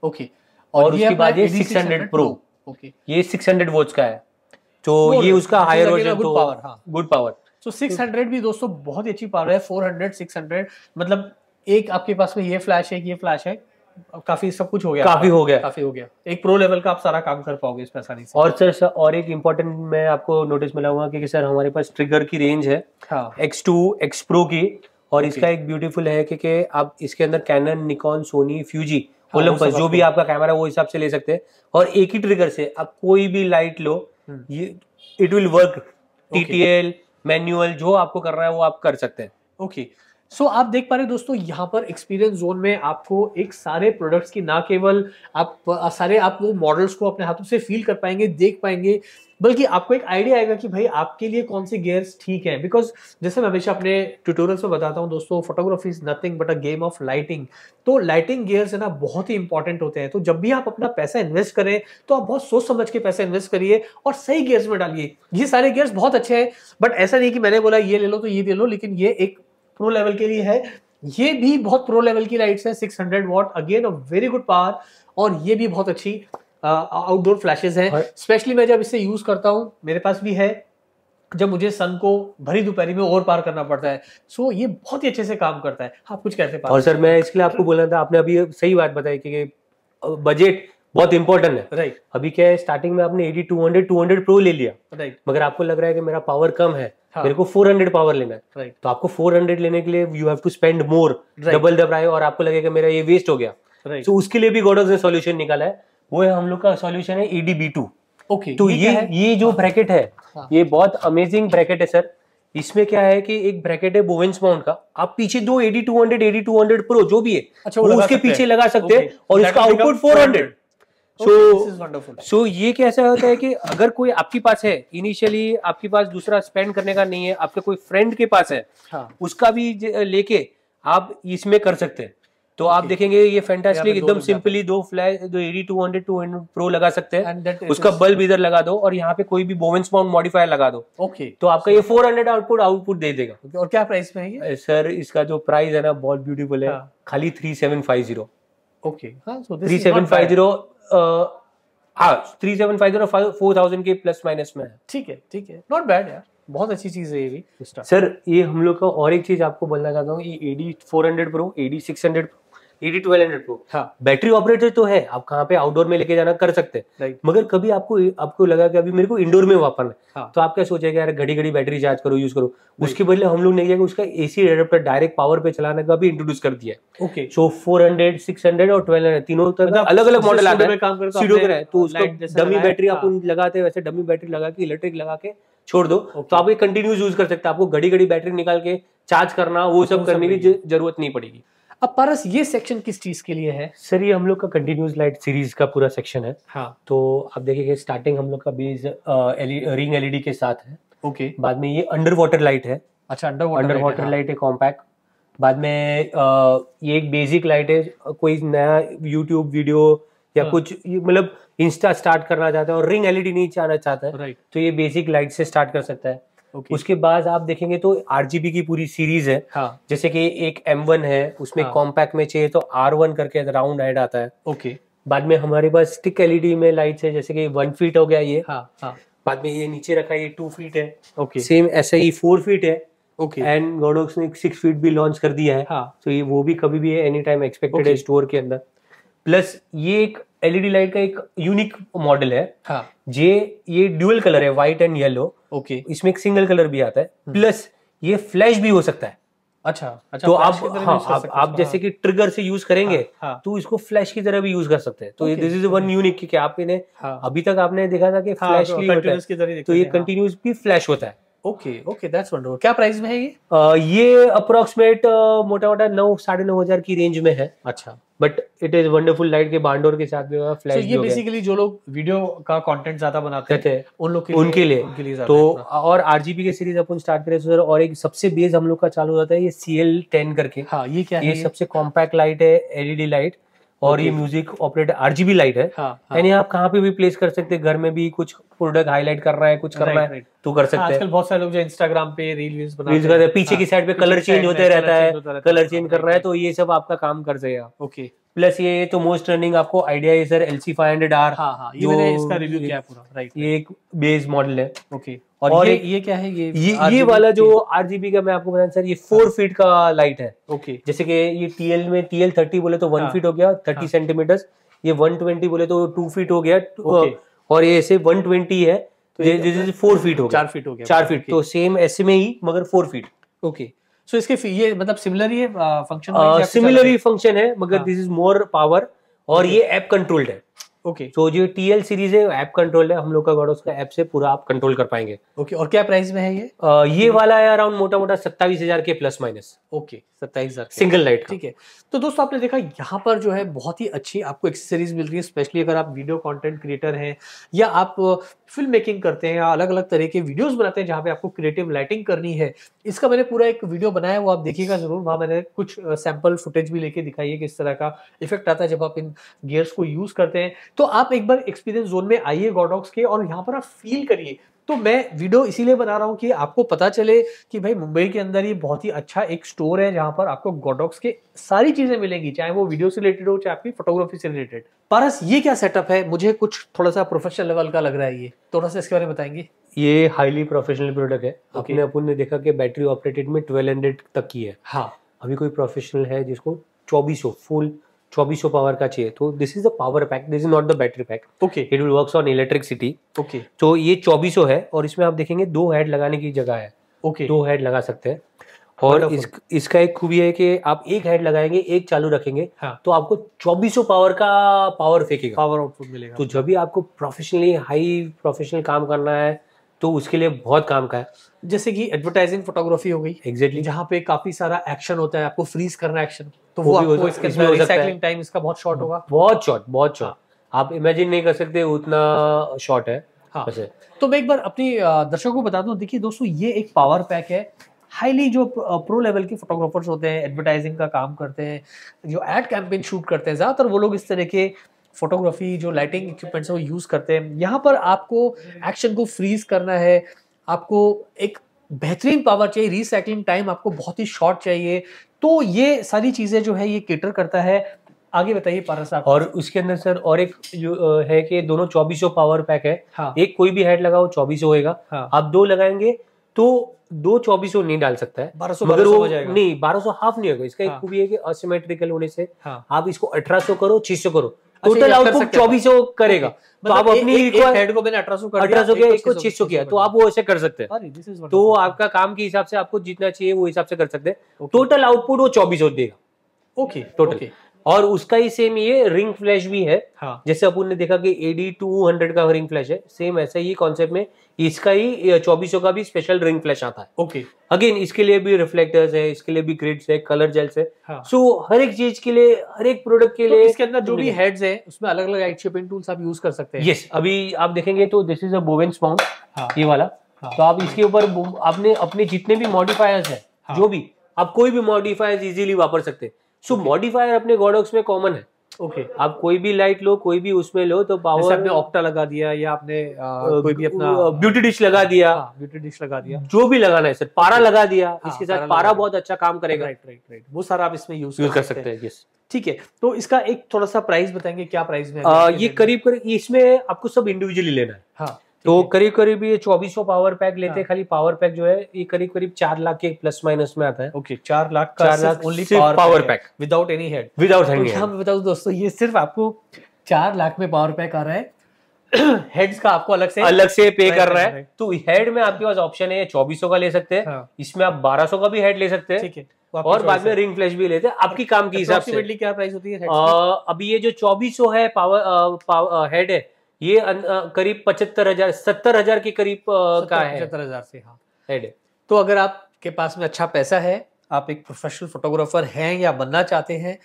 ओके,
और उसके बाद ये 600 प्रो, ये 600 वोल्ट्स का है, तो ये उसका हायर वर्जन, तो गुड पावर।
सो 600 भी दोस्तों बहुत ही अच्छी पावर है। 400 600 मतलब एक आपके पास में ये फ्लैश है, ये फ्लैश है, काफी सब कुछ हो गया,
काफी हो
गया। एक प्रो लेवल का आप सारा काम कर पाओगे इस पे आसानी से।
और सर और एक इम्पोर्टेंट मैं आपको नोटिस मिला हुआ कि सर हमारे पास ट्रिगर की रेंज है X2 X Pro की, और इसका एक ब्यूटीफुल है कि आप इसके अंदर Canon, Nikon, Sony, Fuji, Olympus जो भी आपका कैमरा वो हिसाब से ले सकते हैं, और एक ही ट्रिगर से आप कोई भी लाइट लो, ये it will work. TTL, manual, जो आपको करना है वो आप कर सकते हैं।
ओके, सो आप देख पा रहे दोस्तों, यहाँ पर एक्सपीरियंस जोन में आपको एक सारे प्रोडक्ट्स की ना केवल आप वो मॉडल्स को अपने हाथों से फील कर पाएंगे, देख पाएंगे, बल्कि आपको एक आइडिया आएगा कि भाई आपके लिए कौन से गियर्स ठीक है। बिकॉज जैसे मैं हमेशा अपने ट्यूटोरियल्स में बताता हूँ दोस्तों, photography is nothing but a game of lighting. तो लाइटिंग गियर्स है ना बहुत ही इंपॉर्टेंट होते हैं। तो जब भी आप अपना पैसा इन्वेस्ट करें तो आप बहुत सोच समझ के पैसा इन्वेस्ट करिए और सही गियर्स में डालिए। ये सारे गियर्स बहुत अच्छे हैं, बट ऐसा नहीं कि मैंने बोला ये ले लो तो ये ले लो, लेकिन ये एक प्रो लेवल के लिए है। ये भी बहुत प्रो लेवल की लाइट्स है, 600 what, again a very good power, और ये भी बहुत अच्छी आउटडोर फ्लैशेस हैं। स्पेशली मैं जब इसे यूज करता हूं, मेरे पास भी है, जब मुझे सन को भरी दोपहरी में ओवर पार करना पड़ता है, सो ये बहुत ही अच्छे से काम करता है। आप कुछ कहते हैं?
और सर मैं इसके लिए आपको बोलना था, आपने अभी सही बात बताई कि बजट बहुत इंपॉर्टेंट है।
राइट।
अभी क्या है, स्टार्टिंग में आपने 200 प्रो ले लिया,
राइट,
मगर आपको लग रहा है कि मेरा पावर कम है, मेरे को 400 पावर लेना है,
राइट,
तो आपको 400 लेने के लिए you have to spend more, double the price, और आपको लगेगा मेरा ये वेस्ट हो गया।
राइट,
तो उसके लिए भी गोडॉक्स ने सॉल्यूशन निकाला है, वो है हम लोग का सॉल्यूशन है AD-B2।
ओके,
तो ये जो ब्रैकेट है, ये बहुत अमेजिंग ब्रैकेट है सर। इसमें क्या है कि एक ब्रैकेट है बोवेंस माउंट का, आप पीछे दो AD-200 प्रो जो भी है,
अच्छा,
वो उसके पीछे लगा सकते हैं, और इसका आउटपुट 400। सो ये कैसा होता है कि अगर कोई आपके पास है, इनिशियली आपके पास दूसरा स्पेंड करने का नहीं है, आपके कोई फ्रेंड के पास है, उसका भी लेके आप इसमें कर सकते हैं। तो आप देखेंगे ये फैंटास्टिक एकदम सिंपली दो AD-200 प्रो लगा सकते हैं, उसका बल्ब इधर लगा दो और यहाँ पे कोई भी बोवेंस माउंट मॉडिफायर लगा दो।
ओके,
तो आपका ये 400 आउटपुट दे देगा।
और क्या प्राइस में है ये?
सर इसका जो प्राइस है ना बहुत ब्यूटीफुल है, खाली 3750।
ओके,
3750 3750 4000 के प्लस माइनस में है।
ठीक है, ठीक है, नॉट बैड यार, बहुत अच्छी चीज है ये भी।
सर ये हम लोग का और एक चीज आपको बोलना चाहता हूँ, ये AD-400 pro, AD-600 pro, AD-1200 pro, battery operator तो है, आप कहाँ पे आउटडोर में लेके जाना कर सकते हैं, मगर कभी आपको लगा कि अभी मेरे को इंडोर में वापरना है, तो आप क्या सोचेगा यार घड़ी घड़ी बैटरी चार्ज करो, यूज करो, उसके बदले हम लोग ने किया कि उसका AC एडाप्टर डायरेक्ट पावर पे चलाने का भी इंट्रोड्यूस कर दिया है।
ओके,
सो 400, 600 और 1200 तीनों अलग अलग मॉडल आता है, तो उसको डमी बैटरी आप लगाते हैं, वैसे डमी बैटरी लगा के इलेक्ट्रिक लगा के छोड़ दो, तो आप ये कंटिन्यूस यूज कर सकते हैं। आपको घड़ी घड़ी बैटरी निकाल के चार्ज करना, वो सब करने की जरूरत नहीं पड़ेगी।
अब पारस ये सेक्शन किस चीज के लिए है?
सर ये हम लोग का कंटिन्यूस लाइट सीरीज का पूरा सेक्शन है।
हाँ,
तो आप देखिए स्टार्टिंग हम लोग का बेस रिंग LED के साथ है।
ओके, बाद
में ये अंडर वाटर लाइट है।
अच्छा, अंडर वाटर
लाइट है कॉम्पैक्ट। बाद में ये एक बेसिक लाइट है, कोई नया यूट्यूब वीडियो या कुछ मतलब इंस्टा स्टार्ट करना चाहता है और रिंग LED नहीं चाहना चाहता है, तो ये बेसिक लाइट से स्टार्ट कर सकता है। उसके बाद आप देखेंगे तो RGB की पूरी सीरीज है। जैसे कि एक M1 है, उसमें कॉम्पैक्ट में चाहिए तो R1 करके राउंड हेड आता है।
ओके,
बाद में हमारे पास स्टिक LED में लाइट्स है, जैसे कि 1 फीट हो गया ये। बाद में ये नीचे रखा है, ये 2 फीट है।
ओके,
सेम ऐसे ही 4 फीट है।
ओके,
एंड गोडॉक्स ने 6 फीट भी लॉन्च कर दिया है। तो ये वो भी कभी भी एनी टाइम एक्सपेक्टेड है स्टोर के अंदर। प्लस ये एक LED लाइट का एक यूनिक मॉडल है। ये ड्यूअल कलर है, व्हाइट एंड येलो।
ओके,
इसमें एक सिंगल कलर भी आता है, प्लस ये फ्लैश भी हो सकता है।
अच्छा,
तो आप जैसे कि ट्रिगर से यूज करेंगे तो इसको फ्लैश की तरह भी यूज कर सकते हैं। तो दिस इज वन यूनिक कि आप इन्हें अभी तक आपने देखा था कि फ्लैश भी होता है, तो ये कंटिन्यूस भी फ्लैश होता है।
Okay, that's wonderful. क्या प्राइस में है ये?
ये अप्रोक्सीमेट मोटा मोटा 9-9.5 की रेंज में है।
अच्छा,
but it is wonderful light के बांडोर के साथ भी होगा, फ्लैश भी
होगा। ये बेसिकली जो लोग वीडियो का कंटेंट ज्यादा बनाते हैं उन लोग
उनके लिए तो और RGB के सीरीज अपन स्टार्ट करें सर। और एक सबसे बेस हम लोग का चालू होता है ये CL10 करके।
ये क्या है?
ये सबसे कॉम्पैक्ट लाइट है, LED लाइट, और ये म्यूजिक ऑपरेटर RGB लाइट है। यानी आप कहाँ पे भी प्लेस कर सकते हैं, घर में भी कुछ प्रोडक्ट हाईलाइट करना है, कुछ करना है तो कर सकते हैं।
आजकल बहुत सारे लोग जो इंस्टाग्राम पे रील्स
बनाते हैं, पीछे की साइड पे कलर चेंज होते रहता है, कलर चेंज करना है तो ये सब आपका काम कर जाएगा।
ओके,
प्लस ये तो मोस्ट रनिंग आपको आइडिया है सर LC500R।
हाँ, ये मैंने इसका रिव्यू किया है पूरा, राइट।
ये एक बेस मॉडल है।
ओके, और ये क्या है?
ये वाला जो RGB का मैं आपको बताऊं सर, ये 4 फीट का लाइट है। ओके, जैसे कि ये TL में TL30 बोले तो 1 फीट हो गया, 30 सेंटीमीटर। ये 120 बोले तो 2 फीट हो गया, और ये ऐसे 120 है तो ये 4 फीट हो गया, 4 फीट हो गया, 4 फीट। तो सेम ऐसे में ही मगर 4 फीट।
ओके, सो इसके ये मतलब सिमिलर ही है फंक्शन,
सिमिलर ही फंक्शन है, मगर दिस इज मोर पावर, और ये ऐप कंट्रोल्ड है।
ओके,
तो जो TL सीरीज है ऐप कंट्रोल है, हम लोग का गॉडॉक्स का ऐप से पूरा आप कंट्रोल कर पाएंगे।
ओके, और क्या प्राइस में है ये?
ये वाला है अराउंड मोटा मोटा 27,000 के plus minus.
Okay, 27,000
single light.
ठीक है। तो दोस्तों आपने देखा यहाँ पर जो है बहुत ही अच्छी आपको एक्सेसरीज मिल रही है, स्पेशली अगर आप वीडियो कंटेंट क्रिएटर हैं या आप फिल्म मेकिंग करते हैं या अलग अलग तरह के वीडियोस बनाते हैं जहाँ पे आपको क्रिएटिव लाइटिंग करनी है। इसका मैंने पूरा एक वीडियो बनाया है, वो आप देखिएगा जरूर। वहाँ मैंने कुछ सैंपल फुटेज भी लेके दिखाई है किस तरह का इफेक्ट आता है जब आप इन गियर्स को यूज करते हैं। तो आप एक बार एक्सपीरियंस जोन में आइए गॉडॉक्स के, और यहाँ पर आप फील करिए। तो मैं वीडियो इसीलिए बना रहा हूँ कि आपको पता चले कि भाई मुंबई के अंदर ये बहुत ही अच्छा एक स्टोर है जहां पर आपको गॉडॉक्स के सारी चीजें मिलेंगी, चाहे वो वीडियो से रिलेटेड हो चाहे आपकी फोटोग्राफी से रिलेटेड। पारस, ये क्या सेटअप है? मुझे कुछ थोड़ा सा प्रोफेशनल लेवल का लग रहा है, ये थोड़ा सा इसके बारे में बताएंगे।
ये हाईली प्रोफेशनल प्रोडक्ट है। अपन ने देखा कि बैटरी ऑपरेटेड में 1200 तक की है।
हाँ,
अभी कोई प्रोफेशनल है जिसको 2400 फुल 2400 पावर का चाहिए, तो this is the power pack, this is not the battery pack.
Okay,
it will works on electricity.
Okay,
तो ये 2400 है, और इसमें आप देखेंगे 2 हेड लगाने की जगह है।
ओके,
2 हेड लगा सकते हैं। और इसका एक खूबी है कि आप एक हेड लगाएंगे, एक चालू रखेंगे,
हाँ,
तो आपको 2400 पावर का पावर फेंकेगा,
पावर आउटपुट मिलेगा।
तो जब भी आपको प्रोफेशनली हाई प्रोफेशनल काम करना है तो उसके लिए बहुत काम का है।
जैसे कि एडवर्टाइजिंग फोटोग्राफी हो गई,
एग्जैक्टली,
जहाँ पे काफी सारा एक्शन होता है, आपको फ्रीज करना एक्शन, तो वो आपको इसके अंदर रिसाइकलिंग टाइम इसका बहुत शॉर्ट होगा,
बहुत शॉर्ट। आप इमेजिन नहीं कर सकते उतना शॉर्ट है।
हाँ, तो मैं एक बार अपनी दर्शकों को बता दूं, देखिए दोस्तों ये एक पावर पैक है। हाईली जो प्रो लेवल के फोटोग्राफर्स होते हैं, एडवर्टाइजिंग का काम करते हैं, जो एड कैंपेन शूट करते हैं, ज्यादातर वो लोग इस तरह के फोटोग्राफी जो लाइटिंग इक्विपमेंट्स वो यूज करते हैं। यहाँ पर आपको एक्शन को फ्रीज करना है, आपको एक बेहतरीन पावर चाहिए, रिसाइकलिंग टाइम आपको बहुत ही शॉर्ट चाहिए, तो ये सारी चीजें जो है ये केटर करता है। आगे बताइए पारस साहब।
और उसके अंदर सर और एक जो है कि दोनों 2400 पावर पैक है।
हाँ,
एक कोई भी हेड लगाओ 2400 होएगा।
हाँ,
आप 2 लगाएंगे तो 2 2400 नहीं डाल सकता है,
1200 हो जाएगा।
नहीं, 1200 हाफ नहीं होगा। इसका एक खूबी है कि असिमेट्रिकल होने से आप इसको 1800 करो, 600 करो, टोटल आउटपुट 2400 करेगा। तो आप अपनी
हेड को मैंने 1800 कर दिया,
1800 किया, 600 किया, तो आप वो ऐसे कर सकते हैं। तो आपका काम के हिसाब से आपको जितना चाहिए वो हिसाब से कर सकते हैं। टोटल आउटपुट वो 2400 देगा।
Okay,
total. और उसका ही सेम ये रिंग फ्लैश भी है।
हाँ,
जैसे अपन ने देखा कि AD200 का रिंग फ्लैश है, सेम ऐसा ही कॉन्सेप्ट में इसका ही 2400 का भी स्पेशल रिंग फ्लैश आता है।
ओके,
अगेन इसके लिए भी रिफ्लेक्टर्स है, इसके लिए भी ग्रिड्स है, कलर जेल्स है।
हाँ,
सो हर एक चीज के लिए, हर एक प्रोडक्ट के लिए
इसके अंदर जो भी हेड्स है उसमें अलग अलग लाइट शेपिंग टूल्स आप यूज कर सकते हैं।
यस, अभी आप देखेंगे तो दिस इज अ बोवेंस माउंट, ये वाला। तो आप इसके ऊपर आपने अपने जितने भी मॉडिफायर्स है, जो भी आप कोई भी मॉडिफायर्स इजीली वापर सकते हैं। सो मॉडिफायर अपने गॉडॉक्स में कॉमन है।
ओके,
आप कोई भी लाइट लो, कोई भी उसमें लो, तो पावर
आपने ऑक्टा लगा दिया या आपने कोई भी अपना
ब्यूटी डिश लगा दिया,
ब्यूटी डिश लगा दिया,
जो भी लगाना है सर, पारा लगा दिया, इसके साथ पारा बहुत अच्छा काम करेगा।
राइट, वो सारा आप इसमें यूज
कर सकते हैं। यस,
ठीक है। तो इसका एक थोड़ा सा प्राइस बताएंगे, क्या प्राइस में?
ये करीब इसमें आपको सब इंडिविजुअली लेना है।
हाँ,
तो करीब करीब ये 2400 पावर पैक लेते हैं। खाली पावर पैक जो है ये करीब करीब 4 लाख के प्लस माइनस में आता है।
ओके, 4 लाख का only
power pack
without any head,
without any head.
मैं बताऊं दोस्तों, ये सिर्फ आपको 4 लाख में पावर पैक आ रहा है। हेड्स का आपको अलग से पे कर रहा है। तो हेड में आपके पास ऑप्शन है 2400 का ले सकते हैं, इसमें आप 1200 का भी हेड ले सकते हैं, ठीक है, और बाद में रिंग फ्लैश भी लेते हैं, आपकी काम के हिसाब से। क्या प्राइस होती है?
अभी ये जो 2400 है पावर हेड है, ये करीब 75,000 70,000 के करीब का है।
75,000 से हाँ
हेड है।
तो अगर आपके पास में अच्छा पैसा है, आप एक प्रोफेशनल फोटोग्राफर हैं या बनना चाहते हैं,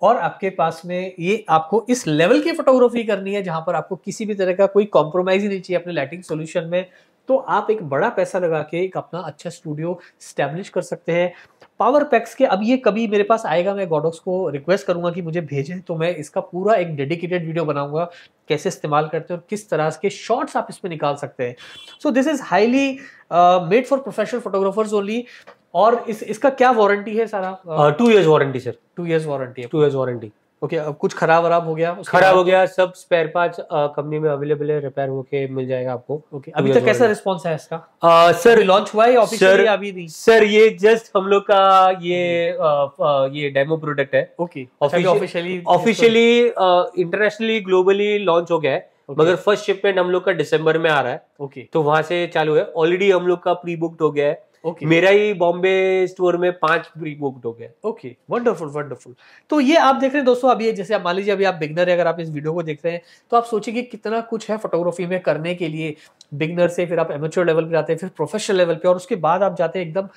और आपके पास में ये आपको इस लेवल की फोटोग्राफी करनी है जहां पर आपको किसी भी तरह का कोई कॉम्प्रोमाइज ही नहीं चाहिए अपने लाइटिंग सॉल्यूशन में, तो आप एक बड़ा पैसा लगा के एक अपना अच्छा स्टूडियो स्टैब्लिश कर सकते हैं। पावर पैक्स के अब ये कभी मेरे पास आएगा, मैं गॉडॉक्स को रिक्वेस्ट करूंगा कि मुझे भेजें, तो मैं इसका पूरा एक डेडिकेटेड वीडियो बनाऊंगा कैसे इस्तेमाल करते हैं और किस तरह के शॉट्स आप इसमें निकाल सकते हैं। So this is highly made for professional photographers only. और इसका क्या वारंटी है सारा?
2 years warranty sir.
2 years warranty है।
2 years वारंटी।
ओके, अब कुछ खराब हो गया,
सब स्पेयर पार्ट्स कंपनी में अवेलेबल है, रिपेयर होके मिल जाएगा आपको।
ओके, अभी तक कैसा रिस्पांस है इसका?
सर
लॉन्च हुआ है ऑफिशियली अभी नहीं?
सर ये जस्ट हम लोग का ये डेमो प्रोडक्ट है।
Okay,
officially internationally globally launch हो गया है, मगर फर्स्ट शिपमेंट हम लोग का दिसंबर में आ रहा है।
ओके,
तो वहां से चालू है, ऑलरेडी हम लोग का प्री बुक्ड हो गया है। मेरा ही बॉम्बे स्टोर में 5 प्री बुक्ड हो गया।
Okay, wonderful. तो ये आप देख रहे हैं दोस्तों, अभी जैसे आप मान लीजिए अभी आप बिगनर है, अगर आप इस वीडियो को देख रहे हैं तो आप सोचिए कितना कुछ है फोटोग्राफी में करने के लिए। बिगनर से फिर आप एमेच्योर लेवल पे जाते हैं, फिर प्रोफेशनल लेवल पे, और उसके बाद आप जाते हैं एकदम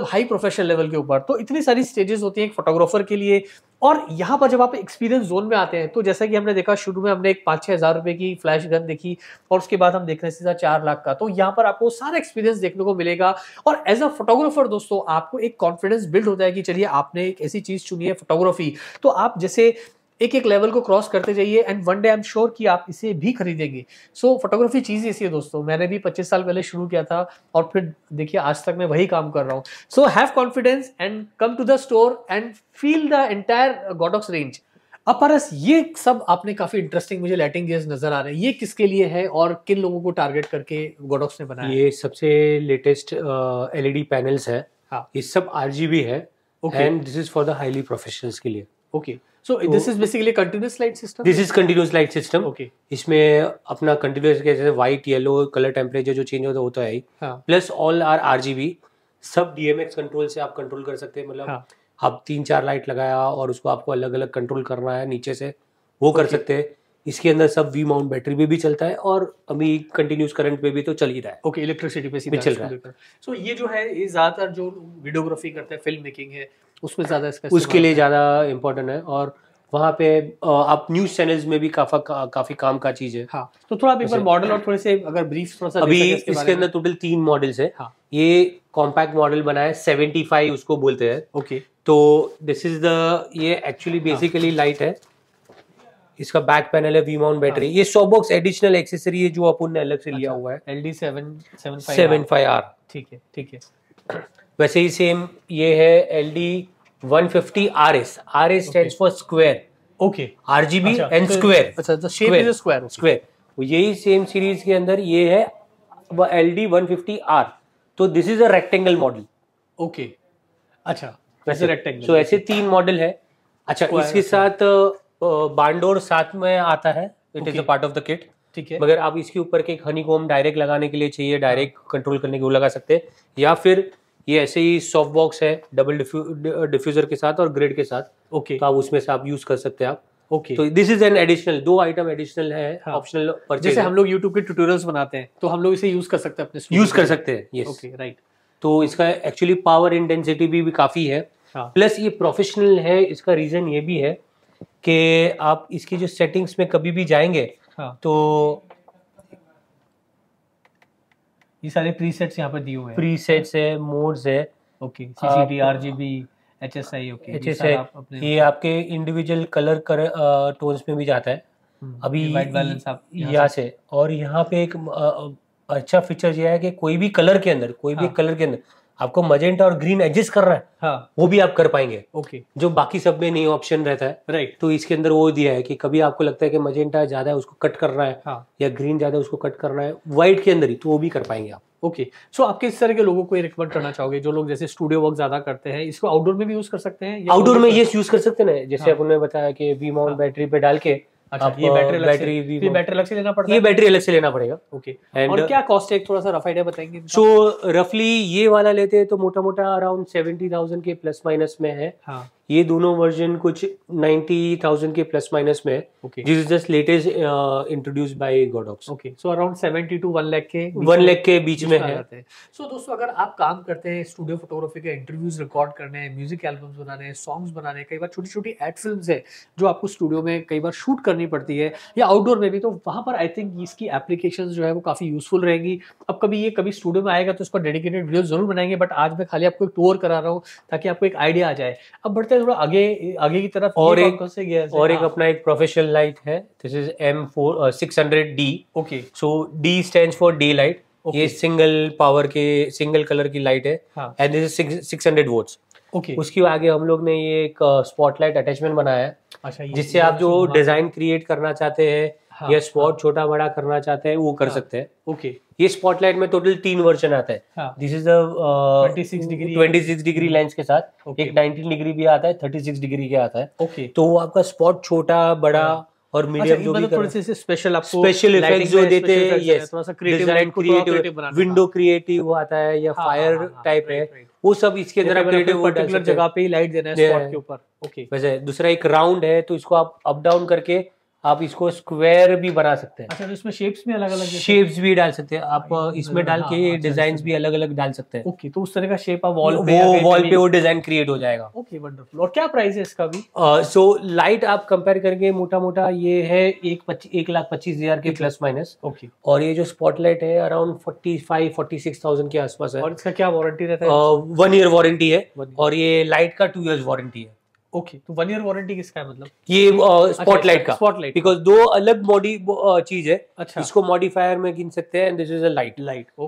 हाई प्रोफेशनल लेवल के ऊपर। तो इतनी सारी स्टेजेस होती हैं एक फोटोग्राफर के लिए। और यहाँ पर जब आप एक्सपीरियंस जोन में आते हैं तो जैसा कि हमने देखा शुरू में हमने एक 5-6 हज़ार रुपए की फ्लैश गन देखी, और उसके बाद हम देख रहे हैं सीधा 4 लाख का। तो यहाँ पर आपको सारा एक्सपीरियंस देखने को मिलेगा, और एज अ फोटोग्राफर दोस्तों आपको एक कॉन्फिडेंस बिल्ड होता है कि चलिए आपने एक ऐसी चीज चुनी है फोटोग्राफी, तो आप जैसे एक लेवल को क्रॉस करते जाइए, and one day I am sure कि आप इसे भी खरीदेंगे। सो फोटोग्राफी चीज ऐसी है दोस्तों, मैंने भी 25 साल पहले शुरू किया था, और फिर देखिए आज तक मैं वही काम कर रहा हूँ। So have confidence and come to the store and feel the entire Godox range. अब पारस, ये सब आपने काफी इंटरेस्टिंग मुझे लाइटिंग गियर्स नजर आ रहे हैं, ये किसके लिए है और किन लोगों को टारगेट करके गॉडॉक्स ने बनाया?
ये सबसे लेटेस्ट एलईडी पैनल्स है। हाँ, ये सब आरजीबी है, and this is for the highly professionals के लिए।
Okay, so this is basically continuous light system?
This is continuous light system.
Okay.
इसमें अपना continuous जैसे white, yellow कलर टेम्परेचर जो चेंज होता है वो तो है ही, प्लस ऑल आर आरजीबी, सब डीएमएक्स कंट्रोल से आप कंट्रोल कर सकते हैं। मतलब आप 3-4 लाइट लगाया और उसको आपको अलग अलग कंट्रोल करना है नीचे से, वो कर सकते हैं। इसके अंदर सब वी माउंट बैटरी पे भी चलता है, और अभी कंटिन्यूस करंट पे भी तो चल ही रहा है।
ओके, इलेक्ट्रिसिटी पे सीधा
चल रहा है।
सो ये जो है ये ज्यादातर जो वीडियोग्राफी करते हैं, फिल्म मेकिंग है, उसमें ज्यादा इसका
उसके लिए ज्यादा इम्पोर्टेंट है, और वहाँ पे आप न्यूज चैनल्स में भी काफी काम का चीज है।
हाँ, तो थोड़ा एक बार मॉडल और थोड़े से अगर ब्रीफ थोड़ा सा
अभी इसके अंदर टोटल 3 मॉडल्स है। हाँ, ये कॉम्पैक्ट मॉडल बना है, 75 उसको बोलते हैं।
ओके,
तो दिस इज द, ये एक्चुअली बेसिकली लाइट है, इसका बैक पैनल है, वी माउंट बैटरी। ये 100 बॉक्स एडिशनल एक्सेसरी है जो अपन ने अलग से लिया हुआ है, LD775R।
ठीक है।
वैसे ही सेम ये है LD150RS। RS stands for square.
Okay,
RGB and square.
अच्छा, द शेप इज
स्क्वायर। यही सेम सीरीज के अंदर ये है LD150R। तो this is a rectangle model.
Okay, अच्छा, वैसे रेक्टेंगल।
सो ऐसे 3 मॉडल है। अच्छा, इसके साथ बांडोर साथ में आता है, it is a part of the kit.
ठीक है,
मगर आप इसके ऊपर के एक हनीकॉम्ब डायरेक्ट लगाने के लिए चाहिए, डायरेक्ट कंट्रोल करने के लिए लगा सकते हैं, या फिर ये ऐसे ही सॉफ्ट बॉक्स है डबल डिफ्यूजर के साथ और ग्रिड के साथ।
ओके,
तो आप उसमें से आप यूज कर सकते हैं आप।
ओके,
तो this is an additional, 2 item additional है, ऑप्शनल परचेज।
जैसे हम लोग YouTube के ट्यूटोरियल्स बनाते हैं तो हम लोग इसे यूज कर सकते हैं अपने
यूज कर सकते हैं। Yes,
okay, right.
तो इसका एक्चुअली पावर इंटेंसिटी भी काफी है, प्लस ये प्रोफेशनल है। इसका रीजन ये भी है कि आप इसकी जो सेटिंग्स में कभी भी जाएंगे तो
ये सारे प्रीसेट्स यहाँ पर दिए हुए हैं,
प्रीसेट्स है, मोड्स है।
Okay, CCD, RGB, HSI। Okay,
HSI ये आपके इंडिविजुअल कलर टोन्स में भी जाता है। अभी
वाइट बैलेंस आप
यहाँ से, और यहाँ पे एक अच्छा फीचर ये है कि कोई भी कलर के अंदर आपको मजेंटा और ग्रीन एडजस्ट करना है, वो भी आप कर पाएंगे।
ओके,
जो बाकी सब में नहीं ऑप्शन रहता है।
राइट।
तो इसके अंदर वो दिया है कि कभी आपको लगता है कि मजेंटा ज्यादा है उसको कट करना है, या ग्रीन ज्यादा है उसको कट करना है व्हाइट के अंदर ही, तो वो भी कर पाएंगे आप।
ओके, सो आप किस तरह के लोगों को रिकमेंड करना चाहोगे, जो लोग जैसे स्टूडियो वर्क ज्यादा करते हैं, इसको आउटडोर में भी यूज कर सकते हैं?
आउटडोर में ये यूज कर सकते हैं, जैसे आपने बताया कि वी माउंट बैटरी पे डाल के।
अच्छा, ये बैटरी अलग से लेना पड़ता है?
ये बैटरी अलग से लेना पड़ेगा।
ओके, और क्या कॉस्ट है, थोड़ा सा रफ आइडिया बताएंगे?
सो रफली ये वाला लेते हैं तो मोटा मोटा अराउंड 70,000 के प्लस माइनस में है। ये दोनों वर्जन कुछ 90,000 के प्लस माइनस में है। This is just latest introduced by Godox.
Okay, so around 70 to 1 lakh के
1 लाख के बीच में है।
सो दोस्तों, अगर आप काम करते हैं स्टूडियो फोटोग्राफी के, इंटरव्यूज रिकॉर्ड करने हैं, म्यूजिक एल्बम्स बनाने हैं, सॉन्ग्स बनाने हैं, कई बार छोटी छोटी एड फिल्म्स है जो आपको स्टूडियो में कई बार शूट करनी पड़ती है, या आउटडोर में भी, तो वहां पर आई थिंक इसकी एप्लीकेशंस जो है वो काफी यूजफुल रहेंगी। अब कभी स्टूडियो में आएगा तो इसका डेडिकेटेड वीडियो जरूर बनाएंगे, बट आज मैं खाली आपको एक टूर करा रहा हूँ ताकि आपको एक आइडिया आ जाए। अब बढ़ते हैं थोड़ा आगे की तरफ,
और एक अपना एक प्रोफेशनल लाइट है, this is M600D।
Okay,
so D stands for day light. ये सिंगल पावर के सिंगल कलर की लाइट है, and this is 600 votes.
Okay.
उसके आगे हम लोग ने ये एक स्पॉटलाइट अटैचमेंट बनाया है,
अच्छा,
जिससे आप जो डिजाइन क्रिएट करना चाहते हैं
हाँ,
या स्पॉट छोटा बड़ा करना चाहते हैं वो कर सकते हैं।
ओके।
ये स्पॉटलाइट में टोटल 3 वर्जन आता है। दिस इज 26 डिग्री लेंस के साथ, एक 19 डिग्री भी आता है, 36 डिग्री के आता है।
ओके।
तो वो आपका स्पॉट छोटा बड़ा और मीडियम जो भी
थोड़े से स्पेशल आपको
स्पेशल इफेक्ट जो देते हैं, यस,
थोड़ा सा क्रिएटिव
विंडो क्रिएटिव वो आता है या फायर टाइप है, वो सब इसके अंदर आप क्रिएटिव
पर्टिकुलर जगह पे ही लाइट देना है स्पॉट के ऊपर। ओके।
वैसे दूसरा एक राउंड है, तो इसको आप अप डाउन करके आप इसको स्क्वायर भी बना सकते हैं।
अच्छा, तो इसमें शेप्स में अलग अलग
शेप्स भी डाल सकते हैं आप, इसमें डाल के डिजाइन भी अलग अलग डाल सकते हैं।
ओके, तो उस तरह का शेप आप वॉल
पे वो डिजाइन क्रिएट हो जाएगा।
Okay, wonderful. और क्या प्राइस है इसका भी?
सो लाइट आप कंपेयर करके मोटा मोटा ये है 1,25,000 के प्लस माइनस।
ओके।
और ये जो स्पॉटलाइट है अराउंड 45-46,000 के आसपास है।
और इसका क्या वारंटी रहता है?
1 ईयर वारंटी है, और ये लाइट का 2 इयर्स वारंटी है।
ओके, तो 1 ईयर वारंटी किसका है मतलब?
ये स्पॉटलाइट का,
स्पॉटलाइट,
बिकॉज 2 अलग चीज है।
अच्छा।
इसको मॉडिफायर में गिन सकते हैं, दिस इज अ लाइट।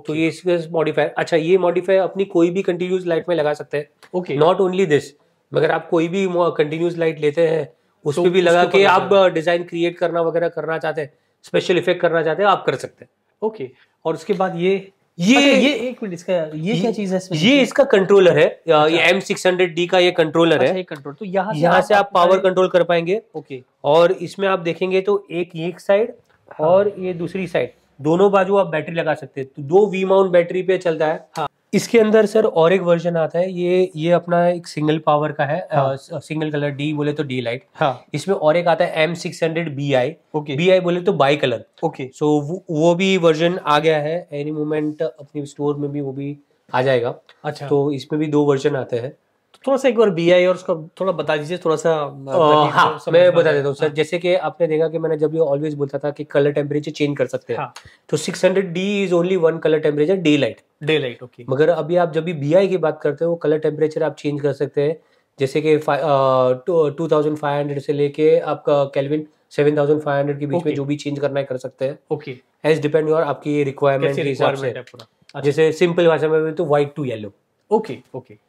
तो ये इसका मॉडिफायर, अच्छा ये मॉडिफायर अपनी कोई भी कंटिन्यूस लाइट में लगा सकते हैं।
ओके।
नॉट ओनली दिस, मगर आप कोई भी कंटिन्यूस लाइट लेते हैं उस पे भी लगा के आप डिजाइन क्रिएट करना वगैरह करना चाहते हैं, स्पेशल इफेक्ट करना चाहते हैं, आप कर सकते हैं।
ओके। और उसके बाद ये एक मिनट, इसका ये क्या चीज है इसमें?
ये इसका कंट्रोलर है, ये M600D का ये कंट्रोलर है।
कंट्रोल, तो यहाँ
से आप पावर कंट्रोल कर पाएंगे।
ओके।
और इसमें आप देखेंगे तो एक साइड और ये दूसरी साइड, दोनों बाजू आप बैटरी लगा सकते हैं। तो 2 V माउंट बैटरी पे चलता है। हाँ। इसके अंदर सर और एक वर्जन आता है, ये अपना एक सिंगल पावर का है। हाँ। सिंगल कलर डी बोले तो डी लाइट। हाँ। इसमें और एक आता है M600BI। ओके। BI बोले तो बाई कलर। ओके। सो वो भी वर्जन आ गया है, एनी मोमेंट अपनी स्टोर में भी वो भी आ जाएगा। अच्छा। तो इसमें भी 2 वर्जन आते हैं।
थोड़ा सा एक बार BI और उसका थोड़ा बता दीजिए थोड़ा सा।
हाँ, मैं बता देता हूँ सर। जैसे कि आपने देखा कि मैंने जब ये ऑलवेज बोलता था कि कलर टेम्परेचर चेंज कर सकते हैं। हाँ। तो 600D is only 1 colour temperature, day light. Okay. मगर अभी आप जब भी BI की बात करते हो, कलर टेम्परेचर आप चेंज कर सकते हैं। जैसे कि 2500 से लेके आपका केल्विन 7500 के बीच में जो भी चेंज करना है कर सकते हैं। ओके। एज डिपेंड योर आपकी रिक्वायरमेंट के हिसाब से। जैसे सिंपल भाषा में तो white to yellow.
Okay.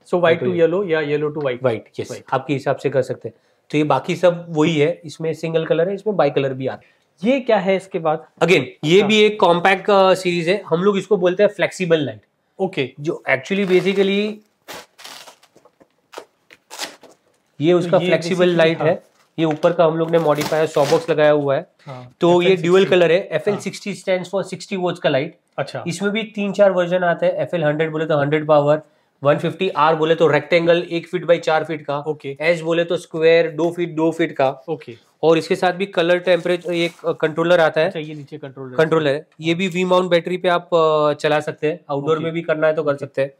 So white to yellow या येलो टू व्हाइट।
यस, आपके हिसाब से कर सकते हैं। तो ये बाकी सब वही है, इसमें सिंगल कलर है, इसमें बाई कलर भी आता है।
ये क्या है इसके बाद?
अगेन ये भी एक कॉम्पैक्ट सीरीज है, हम लोग इसको बोलते हैं फ्लेक्सिबल लाइट। ओके। जो एक्चुअली बेसिकली ये उसका फ्लेक्सिबल लाइट है। ये ऊपर का हम लोग ने मॉडिफायर सॉबॉक्स लगाया हुआ है। तो ये ड्यूअल कलर है। FL60 स्टैंड्स फॉर 60 वोल्ट्स का लाइट। अच्छा। इसमें भी 3-4 वर्जन आते हैं। FL100 बोले तो 100 पावर, 150R बोले तो रेक्टेंगल 1 फीट बाई 4 फीट का। ओके। एस बोले तो स्क्वायर 2 फीट का। ओके। और इसके साथ भी कलर टेम्परेचर एक कंट्रोलर आता है।
अच्छा, ये नीचे कंट्रोलर
है। ये भी V माउंट बैटरी पे आप चला सकते हैं, आउटडोर में भी करना है तो कर सकते हैं।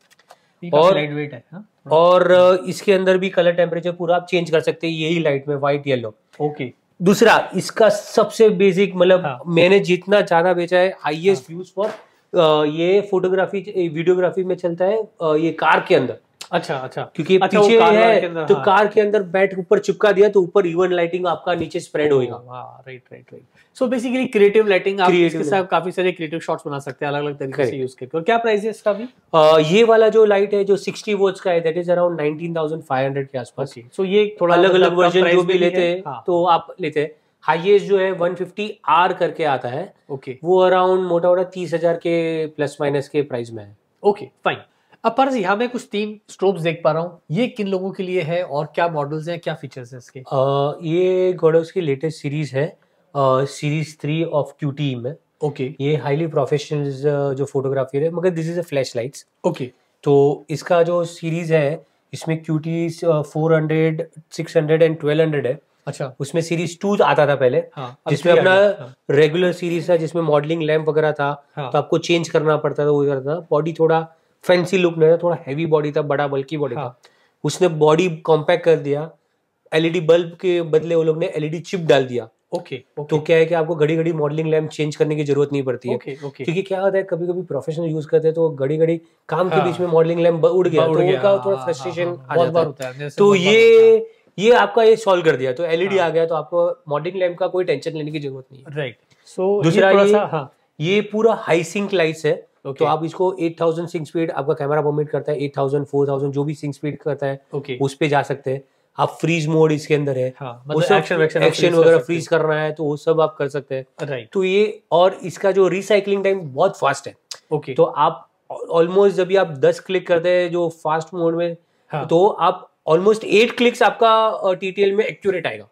और लाइट वेट है। हाँ? और इसके अंदर भी कलर टेम्परेचर पूरा आप चेंज कर सकते हैं, यही लाइट में व्हाइट येलो। ओके। दूसरा इसका सबसे बेसिक मतलब मैंने जितना ज्यादा बेचा है, हाईएस्ट यूज फॉर ये फोटोग्राफी वीडियोग्राफी में चलता है, ये कार के अंदर। अच्छा। क्योंकि पीछे है तो कार के अंदर बैट ऊपर चिपका दिया तो ऊपर इवन लाइटिंग आपका नीचे स्प्रेड होएगा।
Right. So basically creative lighting, आप इसके साथ काफी सारे क्रिएटिव शॉट्स बना सकते हैं अलग अलग तरीके से यूज करके। और क्या प्राइस है इसका भी?
ये वाला जो लाइट है जो 60 वोल्ट्स का है, दैट इज अराउंड 19,500 के आसपास।
सो ये थोड़ा
अलग अलग वर्जन जो भी लेते हैं तो आप लेते हैं। हाईएस्ट जो है 150R करके आता है। ओके। वो अराउंड मोटा 30,000 के प्लस माइनस के प्राइस में है।
Okay, fine. अब पर यहाँ मैं कुछ 3 स्ट्रोब्स देख पा रहा हूँ, ये किन लोगों के लिए है और क्या मॉडल्स हैं, क्या फीचर्स हैं इसके?
ये गोडोक्स की लेटेस्ट सीरीज है, सीरीज 3 ऑफ QT में। ओके। ये हाईली प्रोफेशनल जो फोटोग्राफर है, मगर this is a flash lights. Okay. तो इसका जो सीरीज है इसमें QT 400, 600 एंड 1200 है। अच्छा। उसमें सीरीज 2 आता था पहले। हाँ, जिसमें अपना रेगुलर सीरीज था, जिसमें मॉडलिंग लैंप वगैरह था। हाँ। तो आपको चेंज करना पड़ता था, वो करता था। बॉडी थोड़ा फैंसी लुक नहीं था, थोड़ा हैवी बॉडी था, बड़ा बल्कि बॉडी था। उसने बॉडी कॉम्पैक्ट कर दिया, LED बल्ब के बदले वो लोग ने LED चिप डाल दिया। ओके। तो क्या है कि आपको घड़ी घड़ी मॉडलिंग लैंप चेंज करने की जरूरत नहीं पड़ती है। क्योंकि क्या होता है कभी कभी प्रोफेशनल यूज करते हैं तो घड़ी घड़ी काम के बीच में मॉडलिंग लैंप उड़ गया तो उनका थोड़ा फ्रस्ट्रेशन आ जाता है। तो ये आपका ये सॉल्व कर दिया, तो LED आ गया, तो आपको मॉडलिंग लैंप का कोई टेंशन लेने की जरूरत नहीं है। राइट। सो दूसरा ये पूरा हाई सिंक लाइट्स है। तो आप इसको 8000 सिंक स्पीड आपका कैमरा परमिट करता है, 8000 4000 जो भी सिंक स्पीड करता है उस पे जा सकते हैं आप। फ्रीज मोड इसके अंदर है, एक्शन वगैरह फ्रीज करना है तो वो सब आप कर सकते हैं। तो ये और इसका जो रिसाइकलिंग टाइम बहुत फास्ट है। तो आप ऑलमोस्ट जब भी आप 10 क्लिक करते हैं जो फास्ट मोड में, तो आप ऑलमोस्ट 8 क्लिक्स आपका टीटीएल में एक्यूरेट आएगा।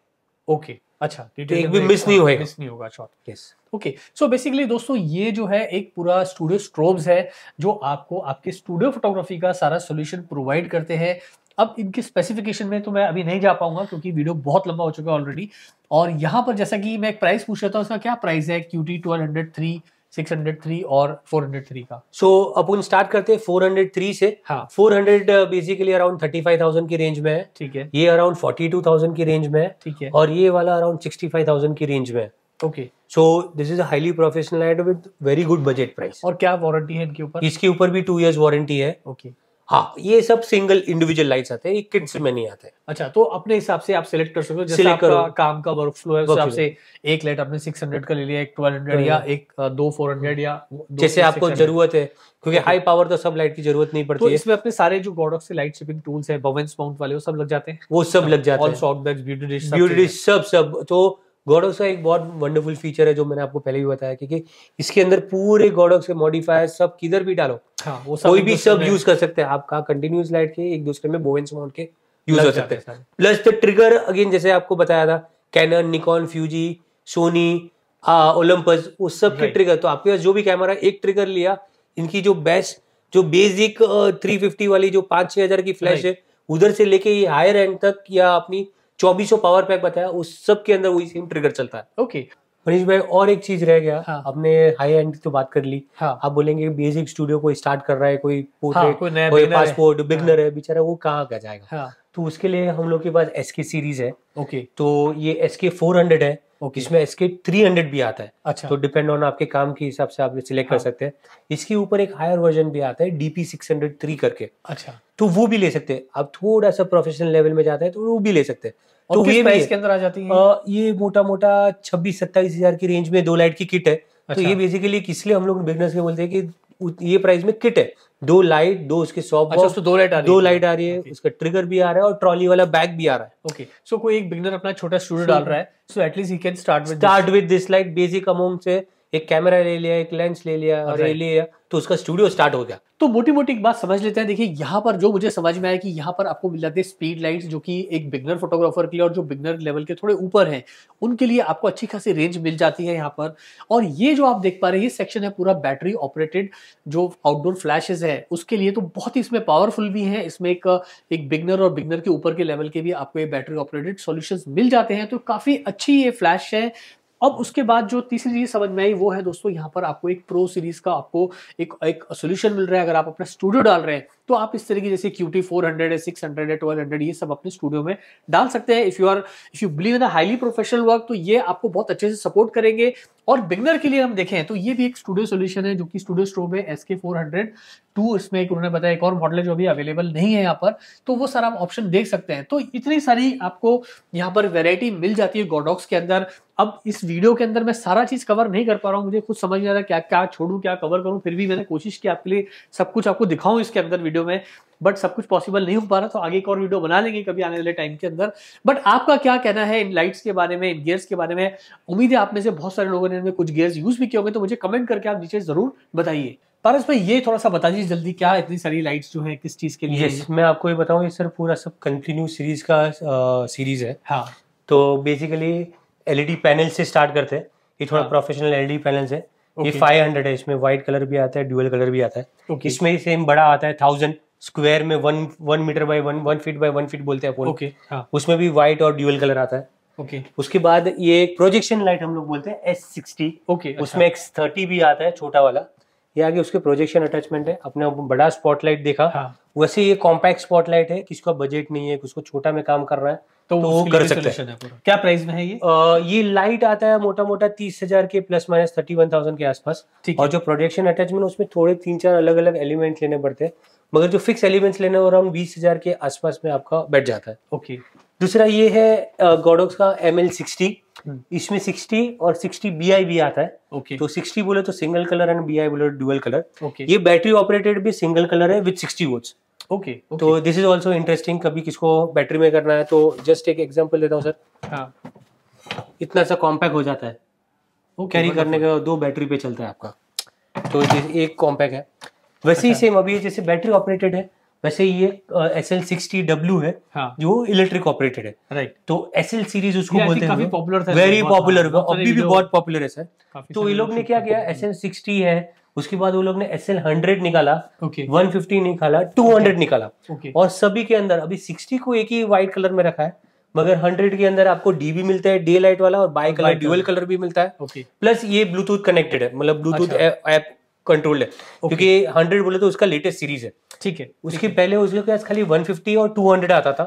अच्छा,
तो एक भी मिस नहीं
होगा shot. Yes, okay. So basically दोस्तों ये जो है एक पूरा स्टूडियो स्ट्रोब्स है जो आपको आपके स्टूडियो फोटोग्राफी का सारा सॉल्यूशन प्रोवाइड करते हैं। अब इनकी स्पेसिफिकेशन में तो मैं अभी नहीं जा पाऊंगा क्योंकि वीडियो बहुत लंबा हो चुका है ऑलरेडी। और यहाँ पर जैसा कि मैं एक प्राइस पूछ रहा था, उसका क्या प्राइस है QT 1203, 603 और 403 का?
सो अपन स्टार्ट करते हैं 403 से। 400 बेसिकली अराउंड 35,000 की रेंज में है।
ठीक है।
ये अराउंड 42,000 की रेंज में है।
ठीक है।
और ये वाला अराउंड 65,000 की रेंज में है।
Okay.
So this is a highly professional light with very good budget price.
और क्या वारंटी है इनके ऊपर?
इसके ऊपर भी 2 years वारंटी है।
ओके।
हाँ, ये सब सिंगल इंडिविजुअल लाइट्स आते हैं, ये किट्स में नहीं आते।
अच्छा, तो अपने हिसाब से आप सिलेक्ट कर सकते हो जैसे आपका काम का वर्कफ्लो है उस हिसाब से। एक लाइट आपने 600 का ले लिया, एक 1200 या एक 2 400 या
जैसे आपको जरूरत है, क्योंकि हाई पावर तो सब लाइट की जरूरत नहीं पड़ती
है।
तो
इसमें अपने सारे जो गॉडॉक्स के लाइट शिपिंग टूल्स है, बोवेंस माउंट वाले, वो सब लग जाते हैं।
वो सब लग जाते हैं,
all soft bags, beauty dish
सब। तो गॉडॉक्स का एक बहुत वंडरफुल फीचर है जो मैंने आपको पहले भी बताया, क्योंकि इसके अंदर पूरे गॉडॉक्स के मॉडिफायर सब किधर भी डालो, वो कोई भी सब यूज कर सकते हैं। आपका कंटिन्यूस लाइट के एक दूसरे में बोवेंस माउंट के यूज हो सकते हैं। प्लस द ट्रिगर अगेन जैसे आपको बताया था, Canon, Nikon, Fuji, Sony, Olympus, उस सब के ट्रिगर। तो आपके पास जो भी कैमरा एक ट्रिगर लिया, इनकी जो बेस्ट जो बेसिक 350 वाली जो 5-6 हजार की फ्लैश है, उधर से लेके ये हायर एंड तक या अपनी 2400 पावर पैक बताया, उस सब के अंदर वही सेम ट्रिगर चलता है।
ओके
मनीष भाई, और एक चीज रह गया। आपने हाई एंड तो बात कर ली। आप बोलेंगे बेसिक स्टूडियो कोई स्टार्ट कर रहा है, कोई पोर्ट्रेट, कोई पासपोर्ट, बिगनर है बेचारा, वो कहाँ का जाएगा? तो उसके लिए हम लोग के पास SK सीरीज है। तो ये SK 400 है, इसमें SK 300 भी आता है। अच्छा। तो डिपेंड ऑन आपके काम के हिसाब से आप सिलेक्ट कर सकते हैं। इसके ऊपर एक हायर वर्जन भी आता है DP 603 करके। अच्छा। तो वो भी ले सकते हैं। अब थोड़ा सा प्रोफेशनल लेवल में जाता है तो वो भी ले सकते हैं।
तो किस प्राइस के अंदर आ जाती है?
ये मोटा मोटा 26-27 हजार की रेंज में 2 लाइट की किट है। तो ये बेसिकली इसलिए हम लोग बिगनर्स के बोलते हैं कि ये प्राइस में किट है, 2 लाइट, 2 उसके सॉफ्ट बॉक्स।
अच्छा, 2
लाइट आ रही है, उसका ट्रिगर भी आ रहा है और ट्रॉली वाला बैग भी आ रहा है।
ओके। सो कोई एक बिगनर अपना छोटा स्टूडियो डाल रहा है, so at least he can
start with this light. Basic amount से एक कैमरा ले लिया, एक लेंस ले लिया और ले लिया, तो उसका स्टूडियो स्टार्ट हो गया।
तो मोटी मोटी एक बात समझ लेते हैं। देखिए यहाँ पर जो मुझे समझ में आया कि यहाँ पर आपको मिल जाते हैं स्पीड लाइट्स, जो कि एक बिगनर फोटोग्राफर के लिए और जो बिगनर लेवल के थोड़े ऊपर हैं उनके लिए आपको अच्छी खासी रेंज मिल जाती है यहाँ पर। और ये जो आप देख पा रहे हैं ये सेक्शन है पूरा बैटरी ऑपरेटेड जो आउटडोर फ्लैशेस है उसके लिए, तो बहुत ही इसमें पावरफुल भी है। इसमें एक बिगनर और बिगनर के ऊपर के लेवल के भी आपको ये बैटरी ऑपरेटेड सॉल्यूशंस मिल जाते हैं। तो काफी अच्छी ये फ्लैश है। अब उसके बाद जो तीसरी चीज समझ में आई वो है दोस्तों, यहाँ पर आपको एक प्रो सीरीज का आपको एक सोल्यूशन मिल रहा है। अगर आप अपना स्टूडियो डाल रहे हैं तो आप इस तरीके जैसे QT 400 है, 600 है, 1200 ये सब अपने स्टूडियो में डाल सकते हैं। If you believe in highly professional work तो ये आपको बहुत अच्छे से सपोर्ट करेंगे। और बिगनर के लिए हम देखें तो ये भी एक स्टूडियो सोल्यूशन है जो कि स्टूडियो स्ट्रोब है SK 402। इसमें एक उन्होंने बताया एक और मॉडल है जो अभी अवेलेबल नहीं है यहाँ पर, तो वो सारा आप ऑप्शन देख सकते हैं। तो इतनी सारी आपको यहाँ पर वेराइटी मिल जाती है गॉडॉक्स के अंदर। अब इस वीडियो के अंदर मैं सारा चीज कवर नहीं कर पा रहा हूँ, मुझे खुद समझ नहीं आ रहा क्या क्या छोड़ूं क्या कवर करूं। फिर भी मैंने कोशिश की आपके लिए सब कुछ आपको दिखाऊं इसके अंदर वीडियो में, बट सब कुछ पॉसिबल नहीं हो पा रहा। तो आगे एक और वीडियो बना लेंगे कभी आने वाले टाइम के अंदर। बट आपका क्या कहना है इन लाइट्स के बारे में, इन गियर्स के बारे में? उम्मीद है आप में से बहुत सारे लोगों ने इनमें कुछ गियर्स यूज भी किए होंगे, तो मुझे कमेंट करके आप नीचे जरूर बताइए। पारस भाई ये थोड़ा सा बता दीजिए जल्दी, क्या इतनी सारी लाइट्स जो है किस चीज के लिए?
मैं आपको ये बताऊं, ये सर पूरा सब कंटिन्यू सीरीज का सीरीज है। हाँ। तो बेसिकली LED पैनल से स्टार्ट करते हैं। ये थोड़ा प्रोफेशनल LED पैनल्स है। ये 500 है, इसमें व्हाइट कलर भी आता है, ड्यूअल कलर भी आता है। इसमें सेम बड़ा आता है 1000 स्क्वायर में 1 metre by 1 feet by 1 feet बोलते हैं अपन। उसमें भी व्हाइट और ड्यूअल कलर आता है। उसके बाद ये प्रोजेक्शन लाइट हम लोग बोलते हैं S60। उसमें X30 भी आता है छोटा वाला। ये आगे उसके प्रोजेक्शन अटैचमेंट है। अपने बड़ा स्पॉटलाइट देखा, वैसे ये कॉम्पैक्ट स्पॉटलाइट है। किसका बजट नहीं है, किसको छोटा में काम कर रहा है तो वो कर सकते हैं।
क्या प्राइस में है ये?
ये लाइट आता है मोटा मोटा 30,000 के प्लस माइनस 31,000 के आसपास। और जो प्रोजेक्शन अटैचमेंट उसमें थोड़े 3-4 अलग अलग एलिमेंट लेने पड़ते हैं, मगर जो फिक्स एलिमेंट्स लेने अराउंड 20,000 के आसपास में आपका बैठ जाता है। दूसरा ये है गॉडॉक्स का ML60। इसमें 60 और 60 BI भी आता है। तो 60 बोले तो सिंगल कलर एंड BI बोले डुअल कलर। ये बैटरी ऑपरेटेड भी सिंगल कलर है विद 60 वोल्ट्स। तो दिस इज ऑल्सो इंटरेस्टिंग, कभी किसको बैटरी में करना है तो जस्ट एक एग्जांपल देता हूँ सर। इतना सा कॉम्पैक्ट हो जाता है, कैरी करने का 2 बैटरी पे चलता है आपका। तो एक कॉम्पैक्ट है। वैसे ही सेम अभी जैसे बैटरी ऑपरेटेड है वैसे ये SL60W है, जो इलेक्ट्रिक ऑपरेटेड है। राइट। तो SL सीरीज उसको बोलते हैं, काफी पॉपुलर था, वेरी पॉपुलर, अभी भी बहुत पॉपुलर है सर। तो ये लोग ने क्या किया, SL60 है, उसके बाद वो लोग ने SL100 निकाला, 150 निकाला, 200 निकाला, और सभी के अंदर अभी 60 को एक ही व्हाइट कलर में रखा है, मगर 100 के अंदर आपको DB मिलता है, डे लाइट वाला, और बाई कलर ड्यूअल कलर भी मिलता है। प्लस ये ब्लूटूथ कनेक्टेड है, मतलब ब्लूटूथ ऐप कंट्रोल्ड है, क्योंकि 100 बोले तो उसका लेटेस्ट सीरीज है। ठीक है। उसके पहले उसके पास खाली 150 और 200 आता था।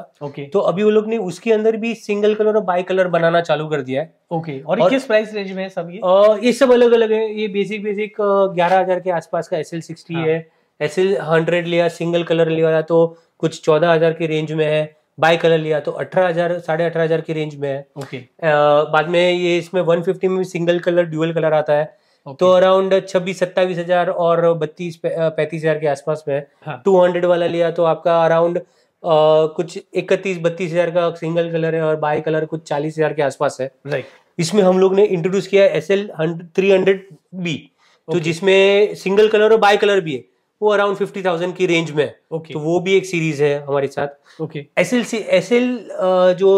तो अभी वो लोग ने उसके अंदर भी सिंगल कलर और बाई कलर बनाना चालू कर दिया है। और किस प्राइस रेंज में है सब ये सब अलग अलग है। ये बेसिक 11,000 के आसपास का SL60 है। SL100 लिया सिंगल कलर लिया तो कुछ 14,000 के रेंज में है, बाई कलर लिया तो 18,000 18,500 की रेंज में है। बाद में ये इसमें 150 में सिंगल कलर ड्यूअल कलर आता है। तो अराउंड 26-27,000 और 32-35,000 के आसपास में। 200 वाला लिया तो आपका अराउंड कुछ 31-32,000 का सिंगल कलर है, और बाई कलर कुछ 40,000 के आसपास है। राइट। इसमें हम लोग ने इंट्रोड्यूस किया SL300B, तो जिसमें सिंगल कलर और बाई कलर भी है, वो अराउंड 50,000 की रेंज में है। तो वो भी एक सीरीज है हमारे साथ। SL जो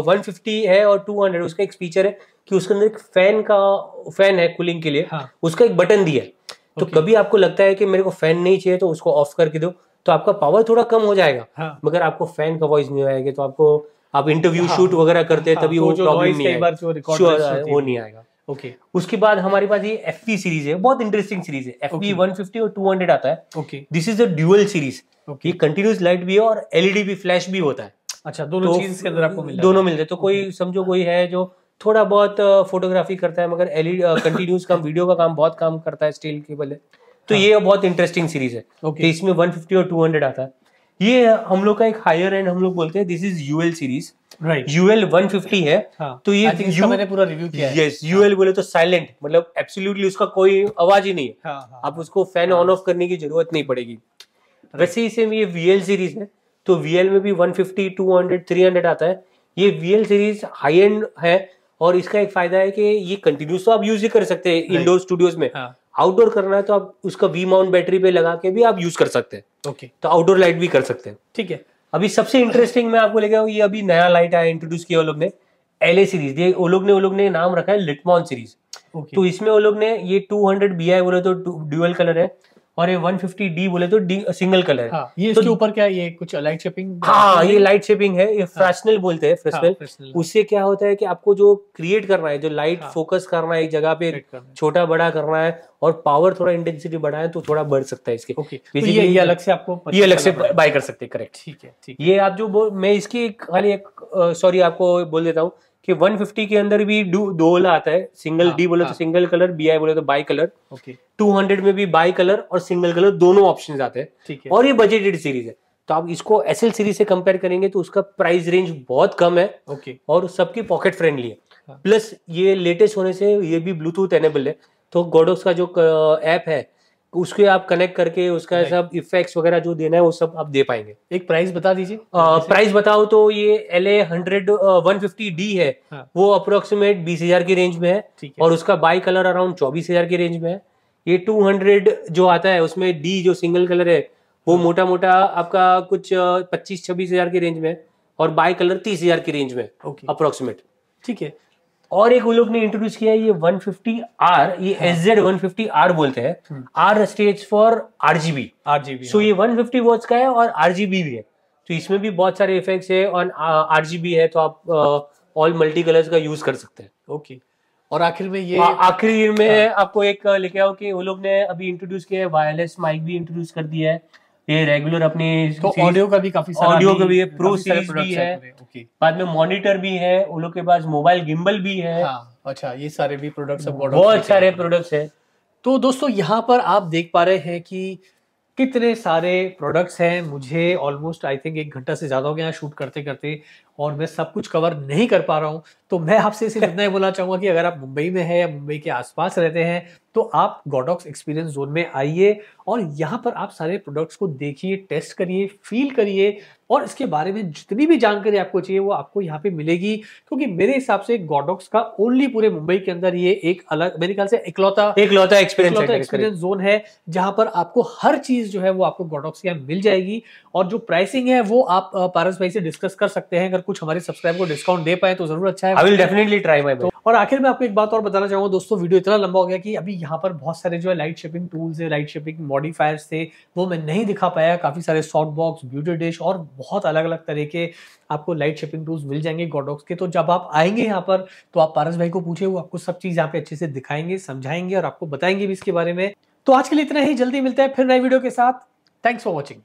150 है और 200, उसका एक फीचर है कि उसके अंदर एक फैन है कूलिंग के लिए। उसका एक बटन दिया है। तो कभी आपको लगता है कि मेरे को फैन नहीं चाहिए तो उसको ऑफ करके दो, तो आपका पावर थोड़ा कम हो जाएगा, मगर आपको फैन का वॉइस नहीं आएगा। तो आपको आप इंटरव्यू शूट वगैरह करते हैं तभी वो प्रॉब्लम नहीं आएगा, वो नहीं आएगा। उसके बाद हमारे पास ये FP सीरीज है, बहुत इंटरेस्टिंग सीरीज है। FP 150 और 200 आता है। This is the dual series. ये कंटिन्यूस लाइट भी है और LED भी, फ्लैश भी होता है। अच्छा, दोनों चीज के अंदर आपको दोनों मिलते हैं। तो कोई समझो कोई है जो थोड़ा बहुत फोटोग्राफी करता है, मगर LED कंटिन्यूस काम, वीडियो का काम बहुत काम करता है, स्टिल के बल्ले, तो ये बहुत इंटरेस्टिंग सीरीज है। तो इसमें 150 और 200 आता है। ये हम लोग का एक हायर एंड हम लोग बोलते हैं, this is UL series. Right. UL 150 है। तो ये मैंने पूरा रिव्यू किया है। यस, UL बोले तो साइलेंट, मतलब एब्सोल्युटली उसका कोई आवाज ही नहीं है। आप उसको फैन ऑन ऑफ करने की जरूरत नहीं पड़ेगी। वैसे ही सेम ये VL सीरीज है। तो VL में भी 150, 200, 300 आता है। ये VL सीरीज हाई एंड है, और इसका एक फायदा है कि ये कंटिन्यूस तो आप यूज ही कर सकते हैं इंडोर स्टूडियोज में। आउटडोर करना है तो आप उसका V माउंट बैटरी पे लगा के भी आप यूज कर सकते हैं। तो आउटडोर लाइट भी कर सकते हैं। ठीक है। अभी सबसे इंटरेस्टिंग मैं आपको लेके आऊँ, ये अभी नया लाइट आया, इंट्रोड्यूस किया वो लोग ने, LA सीरीज। ये वो लोग ने नाम रखा है लिटमॉन सीरीज। तो इसमें वो लोग ने ये 200 BI बोले तो ड्यूअल कलर है, और ये 150D बोले तो सिंगल कलर है। ये इसके ऊपर क्या, ये कुछ लाइट शेपिंग? हाँ, ये लाइट शेपिंग है, ये फ्रैशनल बोलते हैं, फ्रैशनल। उससे क्या होता है कि आपको जो क्रिएट करना है, जो लाइट फोकस करना है एक जगह पे, छोटा बड़ा करना है, और पावर थोड़ा इंटेंसिटी बढ़ाए तो थोड़ा बढ़ सकता है इसके। तो ये अलग से आपको, ये अलग से बाय कर सकते हैं। करेक्ट। ठीक है। ये आप जो मैं इसकी खाली एक सॉरी आपको बोल देता हूँ कि 150 के अंदर भी दो वाला आता है, सिंगल D बोले तो सिंगल कलर, BI बोले तो बाई कलर। 200 में भी बाई कलर और सिंगल कलर दोनों ऑप्शंस आते हैं। और ये बजटेड सीरीज है, तो आप इसको SL सीरीज से कंपेयर करेंगे तो उसका प्राइस रेंज बहुत कम है, और सबकी पॉकेट फ्रेंडली है। प्लस ये लेटेस्ट होने से ये भी ब्लूटूथ एनेबल है। तो गोडोक्स का जो ऐप है उसके आप कनेक्ट करके उसका सब इफेक्ट्स वगैरह जो देना है वो सब आप दे पाएंगे। एक प्राइस बता दीजिए। प्राइस बताओ तो ये LA 150D है, वो अप्रोक्सीमेट 20,000 की रेंज में है, और उसका बाई कलर अराउंड 24,000 की रेंज में है। ये 200 जो आता है उसमें D जो सिंगल कलर है वो मोटा मोटा आपका कुछ 25-26,000 की रेंज में, और बाई कलर 30,000 की रेंज में अप्रोक्सीमेट। ठीक है। और एक वो लोग ने इंट्रोड्यूस किया है ये 150R, ये SZ150R बोलते हैं। R stage for RGB। सो ये 150 वॉट्स का है और RGB भी है। तो इसमें भी बहुत सारे इफेक्ट्स है, और RGB है, तो आप ऑल मल्टी कलर्स का यूज कर सकते हैं। ओके। और आखिर में ये आखिर में आपको एक लेके आओ कि वो लोग ने अभी इंट्रोड्यूस किया है वायरलेस माइक भी इंट्रोड्यूस कर दिया है। ये रेगुलर अपनी तो ऑडियो का भी काफी सारा, ऑडियो का भी है, प्रो सीरीज भी है। बाद में मॉनिटर भी है, उन लोग के पास मोबाइल गिम्बल भी है। अच्छा, ये सारे भी प्रोडक्ट्स बहुत सारे प्रोडक्ट्स है। तो दोस्तों यहाँ पर आप देख पा रहे हैं कि कितने सारे प्रोडक्ट्स हैं। मुझे ऑलमोस्ट आई थिंक 1 घंटा से ज्यादा हो गया शूट करते करते,
और मैं सब कुछ कवर नहीं कर पा रहा हूँ। तो मैं आपसे सिर्फ इतना ही बोलना चाहूँगा कि अगर आप मुंबई में हैं या मुंबई के आसपास रहते हैं तो आप गॉडॉक्स एक्सपीरियंस जोन में आइए और यहाँ पर आप सारे प्रोडक्ट्स को देखिए, टेस्ट करिए, फील करिए और इसके बारे में जितनी भी जानकारी आपको चाहिए वो आपको यहाँ पे मिलेगी। क्योंकि मेरे हिसाब से गॉडॉक्स का ओनली पूरे मुंबई के अंदर ये एक अलग, मेरे ख्याल से इकलौता एक्सपीरियंस जोन है जहां पर आपको हर चीज जो है वो आपको गॉडॉक्स के यहाँ मिल जाएगी। और जो प्राइसिंग है वो आप पारस भाई से डिस्कस कर सकते हैं। अगर कुछ हमारे सब्सक्राइबर को डिस्काउंट दे पाए तो जरूर अच्छा है।
I will definitely try my best।
और आखिर में आपको एक बात और बताना चाहूंगा दोस्तों, वीडियो इतना लंबा हो गया कि अभी यहाँ पर बहुत सारे जो है लाइट शेपिंग टूल्स है, लाइट शेपिंग मॉडिफायर्स थे, वो मैं नहीं दिखा पाया। काफी सारे सॉफ्ट बॉक्स, ब्यूटी डिश और बहुत अलग अलग तरह के आपको लाइट शेपिंग टूल्स मिल जाएंगे गॉडॉक्स के। तो जब आप आएंगे यहाँ पर तो आप पारस भाई को पूछे, वो आपको सब चीज यहाँ पे अच्छे से दिखाएंगे, समझाएंगे और आपको बताएंगे भी इसके बारे में। तो आज के लिए इतना ही, जल्दी मिलता है फिर नई वीडियो के साथ। Thanks for watching.